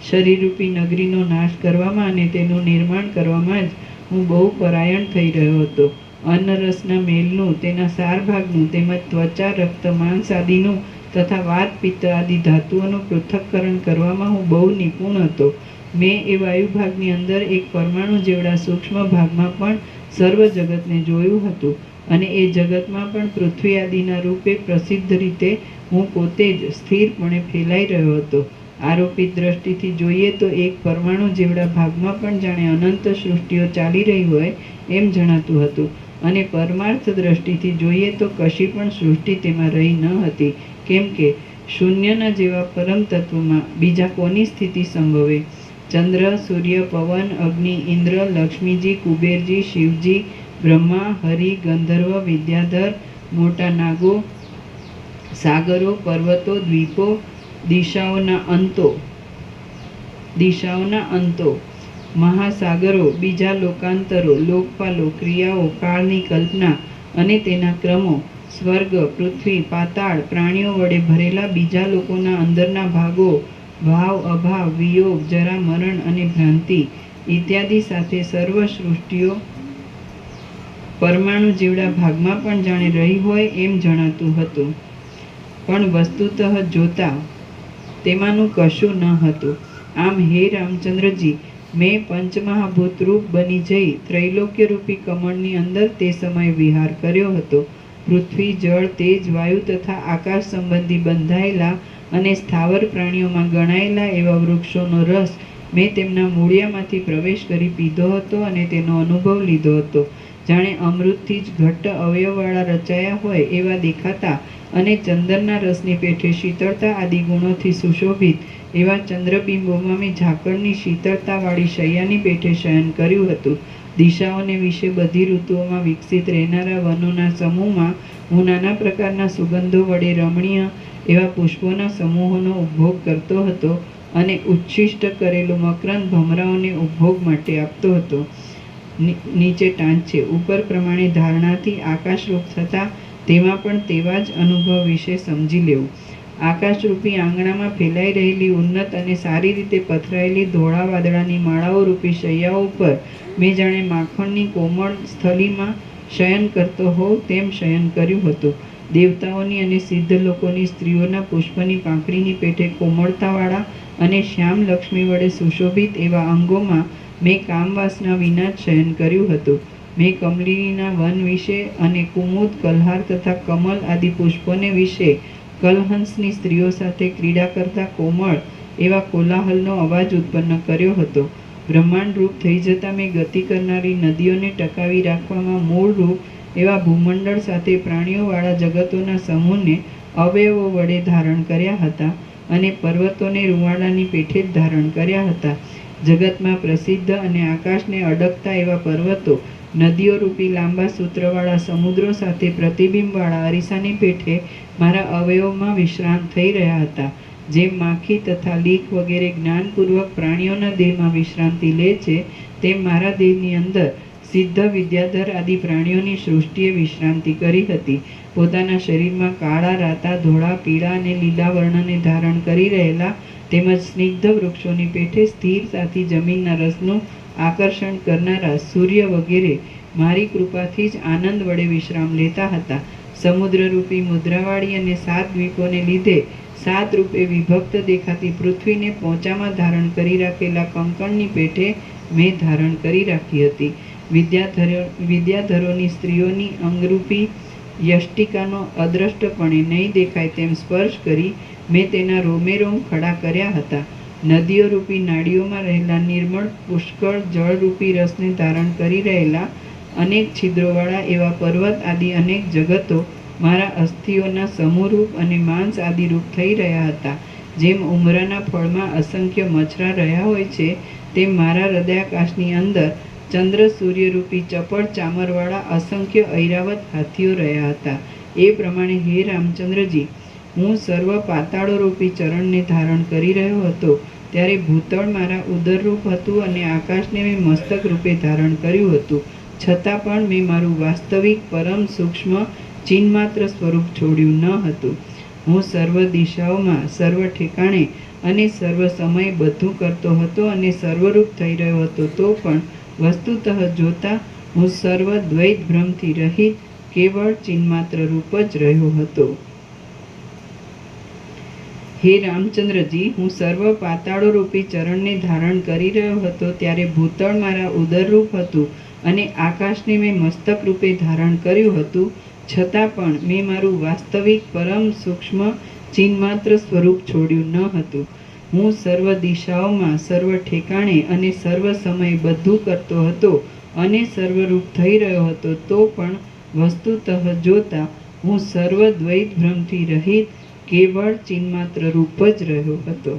શરીરરૂપી નગરીનો નાશ કરવામાં અને તેનું નિર્માણ કરવામાં જ હું બહુ પરાયણ થઈ રહ્યો હતો. અન્ન રસના મેલનું, તેના સાર ભાગનું તેમજ ત્વચા, રક્ત, માંસ આદિનું તથા વાત પિત્ત આદિ ધાતુઓનું પૃથક્કરણ કરવામાં હું બહુ નિપુણ હતો. મેં એ વાયુ ભાગની અંદર એક પરમાણુ જેવડા સૂક્ષ્મ ભાગમાં પણ સર્વ જગતને જોયું હતું અને એ જગતમાં પણ પૃથ્વી આદિના રૂપે પ્રસિદ્ધ રીતે હું પોતે જ સ્થિરપણે ફેલાઈ રહ્યો હતો. આરોપિત દ્રષ્ટિથી જોઈએ તો એક પરમાણુ જેવડા ભાગમાં પણ જાણે અનંત સૃષ્ટિઓ ચાલી રહી હોય એમ જણાતું હતું અને પરમાર્થ દ્રષ્ટિથી જોઈએ તો કશી પણ સૃષ્ટિ તેમાં રહી ન હતી, કેમ કે શૂન્યના જેવા પરમ તત્વમાં બીજા કોની સ્થિતિ સંભવે? ચંદ્ર, સૂર્ય, પવન, અગ્નિ, ઇન્દ્ર, લક્ષ્મીજી, કુબેરજી, શિવજી, બ્રહ્મા, હરિ, ગંધર્વ, વિદ્યાધર, મોટા નાગો, સાગરો, પર્વતો, દ્વીપો, દિશાઓના અંતો, મહાસાગરો, બીજા લોકાંતરો, લોકપાલો, ક્રિયાઓ, કાળની કલ્પના અને તેના ક્રમો, સ્વર્ગ, પૃથ્વી, પાતાળ, પ્રાણીઓ વડે ભરેલા બીજા લોકોના અંદરના ભાગો, ભાવ, અભાવ, વિયોગ, જરા, મરણ અને ભ્રાંતિ ઇત્યાદિ સાથે સર્વ સૃષ્ટિઓ પરમાણુ જેવડા ભાગમાં પણ જાણે રહી હોય એમ જણાતું હતું. પણ વસ્તુતઃ જોતા તેમાંનું કશું ન હતું. આમ હે રામચંદ્રજી, મેં પંચમહાભૂત રૂપ બની જઈ ત્રૈલોક્યરૂપી કમળની અંદર તે સમયે વિહાર કર્યો હતો. પૃથ્વી, જળ, તેજ, વાયુ તથા આકાશ સંબંધી બંધાયેલા અને સ્થાવર પ્રાણીઓમાં ગણાયેલા એવા વૃક્ષોનો રસ મેં તેમના મૂળિયામાંથી પ્રવેશ કરી પીધો હતો અને તેનો અનુભવ લીધો હતો. જાણે અમૃતથી જ ઘટ્ટ અવયવવાળા રચાયા હોય એવા દેખાતા અને ચંદનના રસની પેઠે શીતળતા આદિ ગુણોથી સુશોભિત એવા ચંદ્રબિંબોમાં મેં ઝાકળની શીતળતાવાળી શૈયાની પેઠે શયન કર્યું હતું. દિશાઓને વિશે બધી ઋતુઓમાં વિકસિત રહેનારા વનોના સમૂહમાં હું નાના પ્રકારના સુગંધો વડે રમણીય એવા પુષ્પોના સમૂહોનો ઉપભોગ કરતો હતો અને ઉચ્છિષ્ટ કરેલું મકરંદ ભમરાઓને ઉપભોગ માટે આપતો હતો. નીચે ટાંચ છે. ઉપર પ્રમાણે ધારણાથી આકાશરૂપ થતાં તેમાં પણ તેવા જ અનુભવ વિશે સમજી લેવું. આકાશરૂપી આંગણામાં ફેલાઈ રહેલી ઉન્નત અને સારી રીતે પથરાયેલી ધોળા વાદળાની માળાઓ રૂપી શૈયાઓ ઉપર મેં જાણે માખણની કોમળ સ્થલીમાં શયન કરતો હોઉં તેમ શયન કર્યું હતું. દેવતાઓની અને સિદ્ધ લોકોની સ્ત્રીઓના પુષ્પની પાંખડીની પેઠે કોમળતાવાળા અને શ્યામ લક્ષ્મી વડે સુશોભિત એવા અંગોમાં મેં કામવાસના વિના જ શયન કર્યું હતું. મેં કમલિનીના વન વિશે અને કુમુદ, કલ્હાર તથા કમલ આદિ પુષ્પોને વિશે કલહંસની સ્ત્રીઓ સાથે ક્રીડા કરતા કોમળ એવા કોલાહલનો અવાજ ઉત્પન્ન કર્યો હતો. બ્રહ્માંડ રૂપ થઈ જતાં મેં ગતિ કરનારી નદીઓને ટકાવી રાખવામાં મૂળ રૂપ એવા ભૂમંડળ સાથે પ્રાણીઓવાળા જગતોના સમૂહને અવયવો વડે ધારણ કર્યા હતા અને પર્વતોને રૂંવાડાની પેઠે જ ધારણ કર્યા હતા. જગતમાં પ્રસિદ્ધ અને આકાશને અડકતા એવા પર્વતો નદીઓ રૂપી લાંબા સૂત્રવાળા સમુદ્રો સાથે પ્રતિબિંબવાળા અરીસાની પેઠે મારા અવયવમાં વિશ્રાંત થઈ રહ્યા હતા. જેમ માખી તથા લીખ વગેરે જ્ઞાનપૂર્વક પ્રાણીઓના દેહમાં વિશ્રાંતિ લે છે, તેમ મારા દેહની અંદર સિદ્ધ, વિદ્યાધર આદિ પ્રાણીઓની સૃષ્ટિએ વિશ્રાંતિ કરી હતી. પોતાના શરીરમાં કાળા, રાતા, ધોળા, પીળા અને લીલા વર્ણને ધારણ કરી રહેલા તેમજ સ્નિગ્ધ વૃક્ષોની પેઠે સ્થિરતાથી જમીનના રસનું આકર્ષણ કરનારા સૂર્ય વગેરે મારી કૃપાથી જ આનંદ વડે વિશ્રામ લેતા હતા. સમુદ્રરૂપી મુદ્રાવાળી અને 7 દ્વીપોને લીધે 7 રૂપે વિભક્ત દેખાતી પૃથ્વીને પોંચામાં ધારણ કરી રાખેલા કંકણની પેઠે મેં ધારણ કરી રાખી હતી. વિદ્યાધરોની સ્ત્રીઓની અંગરૂપી યષ્ટિકાનો અદ્રષ્ટપણે નહીં દેખાય તેમ સ્પર્શ કરી મેં તેના રોમેરોમ ખડા કર્યા હતા. નદીઓ રૂપી નાડીઓમાં રહેલા નિર્મળ પુષ્કળ જળરૂપી રસને ધારણ કરી રહેલા અનેક છિદ્રોવાળા એવા પર્વત આદિ અનેક જગતો મારા અસ્થિઓના સમૂહરૂપ અને માંસ આદિરૂપ થઈ રહ્યા હતા. જેમ ઉમરાના ફળમાં અસંખ્ય મછરા રહ્યા હોય છે, તેમ મારા હૃદયાકાશની અંદર ચંદ્ર સૂર્યરૂપી ચપળ ચામરવાળા અસંખ્ય ઐરાવત હાથીઓ રહ્યા હતા. એ પ્રમાણે હે રામચંદ્રજી, હું સર્વ પાતાળોરૂપી ચરણને ધારણ કરી રહ્યો હતો, ત્યારે ભૂતળ મારા ઉદરરૂપ હતું અને આકાશને મેં મસ્તક રૂપે ધારણ કર્યું હતું. છતાં પણ મેં મારું વાસ્તવિક પરમ સૂક્ષ્મ ચિન્માત્ર સ્વરૂપ છોડ્યું ન હતું. હું સર્વ દિશાઓમાં, સર્વ ઠેકાણે અને સર્વ સમયે બધું કરતો હતો અને સર્વરૂપ થઈ રહ્યો હતો, તો પણ વસ્તુતઃ જોતા હું સર્વ દ્વૈત ભ્રમથી રહિત કેવળ ચિન્માત્ર રૂપ જ રહ્યો હતો. હે રામચંદ્રજી, હું સર્વ પાતાળોરૂપી ચરણને ધારણ કરી રહ્યો હતો, ત્યારે ભૂતળ મારા ઉદરરૂપ હતું અને આકાશને મેં મસ્તક રૂપે ધારણ કર્યું હતું. છતાં પણ મેં મારું વાસ્તવિક પરમ સૂક્ષ્મ ચિન્માત્ર સ્વરૂપ છોડ્યું ન હતું. હું સર્વ દિશાઓમાં, સર્વ ઠેકાણે અને સર્વ સમયે બધું કરતો હતો અને સર્વરૂપ થઈ રહ્યો હતો, તો પણ વસ્તુતઃ જોતા હું સર્વ દ્વૈત ભ્રમથી રહિત કેવળ ચિન્માત્ર રૂપ જ રહ્યો હતો.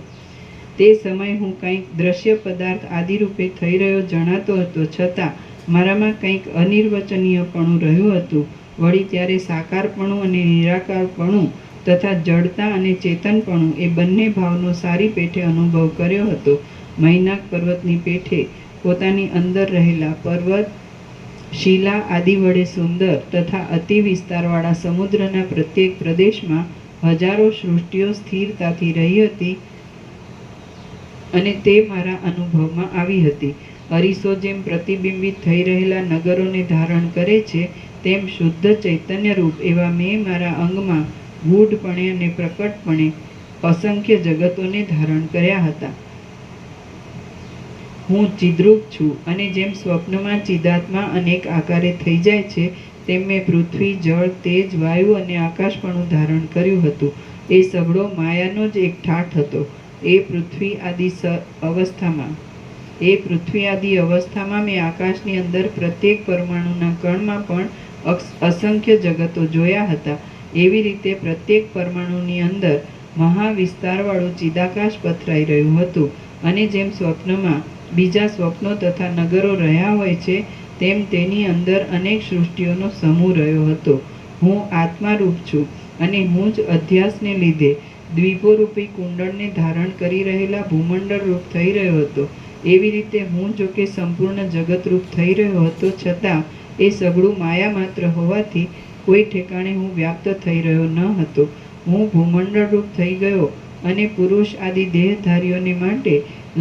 તે સમયે હું કંઈક દ્રશ્ય પદાર્થ આદિરૂપે થઈ રહ્યો જણાતો હતો, છતાં મારામાં કંઈક અનિર્વચનીયપણું રહ્યું હતું. વળી ત્યારે સાકારપણું અને નિરાકારપણું તથા જડતા અને ચેતનપણું એ બંને ભાવનો સારી પેઠે અનુભવ કર્યો હતો. મૈનાક પર્વતની પેઠે પોતાની અંદર રહેલા પર્વત, શિલા આદિ વડે સુંદર તથા અતિ વિસ્તારવાળા સમુદ્રના પ્રત્યેક પ્રદેશમાં હજારો સૃષ્ટિઓ સ્થિરતાથી રહી હતી અને તે મારા અનુભવમાં આવી હતી. અરીસો જેમ પ્રતિબિંબિત થઈ રહેલા નગરોને ધારણ કરે છે, તેમ શુદ્ધ ચૈતન્ય રૂપ એવા મેં મારા અંગમાં ગૂઢપણે અને પ્રકટપણે અસંખ્ય જગતોને ધારણ કર્યા હતા. હું ચિદ્રૂપ છું અને જેમ સ્વપ્નમાં ચિદાત્મા અનેક આકારે થઈ જાય છે, તેમ મેં પૃથ્વી, જળ, તેજ, વાયુ અને આકાશપણું ધારણ કર્યું હતું. એ સઘળો માયાનો જ એક ઠાઠ હતો. એ પૃથ્વી આદિ અવસ્થામાં મેં આકાશની અંદર પ્રત્યેક પરમાણુના કણમાં પણ અસંખ્ય જગતો જોયા હતા. એવી રીતે પ્રત્યેક પરમાણુની અંદર મહાવિસ્તારવાળું ચિદાકાશ પથરાઈ રહ્યું હતું. અને જેમ સ્વપ્નમાં બીજા સ્વપ્નો તથા નગરો રહ્યા હોય છે, તેમ તેની અંદર અનેક સૃષ્ટિઓનો સમૂહ રહ્યો હતો. હું આત્મારૂપ છું અને હું જ અધ્યાસને લીધે દ્વીપોરૂપી કુંડળને ધારણ કરી રહેલા ભૂમંડળ રૂપ થઈ રહ્યો હતો. એવી રીતે હું જોકે સંપૂર્ણ જગતરૂપ થઈ રહ્યો હતો, છતાં એ સઘળું માયા માત્ર હોવાથી કોઈ ઠેકાણે હું વ્યાપ્ત થઈ રહ્યો ન હતો. હું ભૂમંડળ રૂપ થઈ ગયો અને પુરુષ આદિ દેહધારીઓને માટે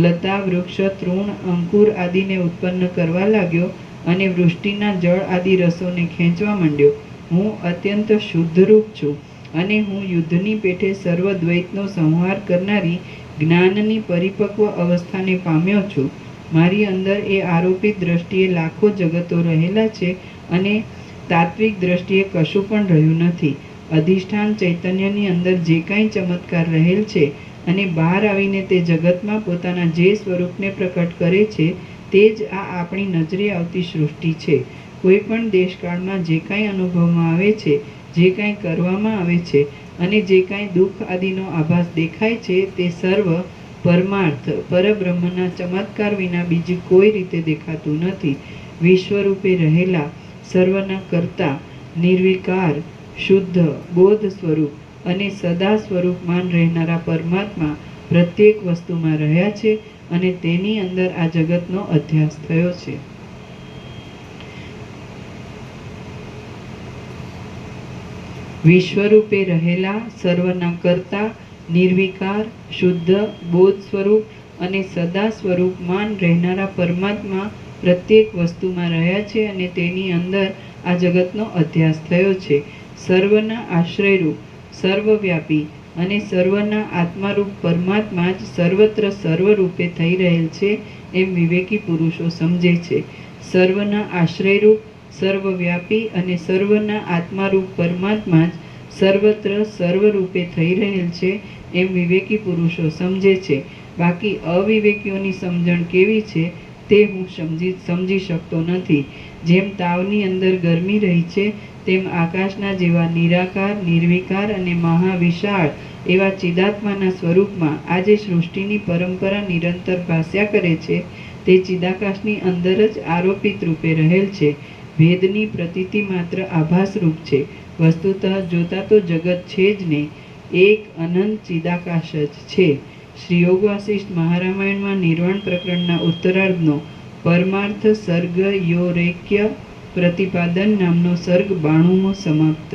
લતા, વૃક્ષ, તૃણ, અંકુર આદિને ઉત્પન્ન કરવા લાગ્યો અને વૃષ્ટિના જળ આદિ રસોને ખેંચવા માંડ્યો. હું અત્યંત શુદ્ધરૂપ છું અને હું યુદ્ધની પેઠે સર્વ દ્વૈતનો સંહાર કરનારી જ્ઞાનની પરિપક્વ અવસ્થાને પામ્યો છું. મારી અંદર એ આરોપિત દ્રષ્ટિએ લાખો જગતો રહેલા છે અને તાત્વિક દ્રષ્ટિએ કશું પણ રહ્યું નથી. અધિષ્ઠાન ચૈતન્યની અંદર જે કાંઈ ચમત્કાર રહેલ છે અને બહાર આવીને તે જગતમાં પોતાના જે સ્વરૂપને પ્રકટ કરે છે, તે જ આ આપણી નજરે આવતી સૃષ્ટિ છે. કોઈ પણ દેશકાળમાં જે કાંઈ અનુભવમાં આવે છે, જે કાંઈ કરવામાં આવે છે અને જે કાંઈ દુઃખ આદિનો આભાસ દેખાય છે, તે સર્વ પરમાર્થ પરબ્રહ્મના ચમત્કાર વિના બીજી કોઈ રીતે દેખાતું નથી. વિશ્વરૂપે રહેલા સર્વના કર્તા, નિર્વિકાર, શુદ્ધ, બોધ સ્વરૂપ અને સદા સ્વરૂપમાન રહેનારા પરમાત્મા પ્રત્યેક વસ્તુમાં રહ્યા છે અને તેની અંદર આ જગતનો અધ્યાસ થયો છે. વિશ્વરૂપે રહેલા સર્વના કર્તા, નિર્વિકાર, શુદ્ધ, બોધ સ્વરૂપ અને સદા સ્વરૂપમાન રહેનારા પરમાત્મા પ્રત્યેક વસ્તુમાં રહ્યા છે અને તેની અંદર આ જગતનો અધ્યાસ થયો છે. સર્વના આશ્રયરૂપ, સર્વવ્યાપી અને સર્વના આત્મારૂપ પરમાત્મા જ સર્વત્ર સર્વરૂપે થઈ રહેલ છે, એમ વિવેકી પુરુષો સમજે છે. સર્વના આશ્રયરૂપ, સર્વવ્યાપી અને સર્વના આત્મારૂપ પરમાત્મા જ સર્વત્ર સર્વરૂપે થઈ રહેલ છે, એમ વિવેકી પુરુષો સમજે છે. બાકી અવિવેકીઓની સમજણ કેવી છે તે હું સમજી શકતો નથી. જેમ તાવની અંદર ગરમી રહી છે, તેમ આકાશના જેવા નિરાકાર, નિર્વિકાર અને મહાવિશાળ એવા ચિદાત્માના સ્વરૂપમાં આ જે સૃષ્ટિની પરંપરા નિરંતર ભાસ્યા કરે છે, તે ચિદાકાશની અંદર જ આરોપિત રૂપે રહેલ છે. ભેદની પ્રતીતિ માત્ર આભાસરૂપ છે. વસ્તુતઃ જોતા તો જગત છે જ નહીં, એક અનંત ચિદાકાશ જ છે. શ્રી યોગ વાસિષ્ઠ મહારામાયણમાં નિર્વાણ પ્રકરણના ઉત્તરાર્ધનો પરમાર્થ સર્ગ યોરેક્ય પ્રતિપાદન નામનો સર્ગ 92મો સમાપ્ત.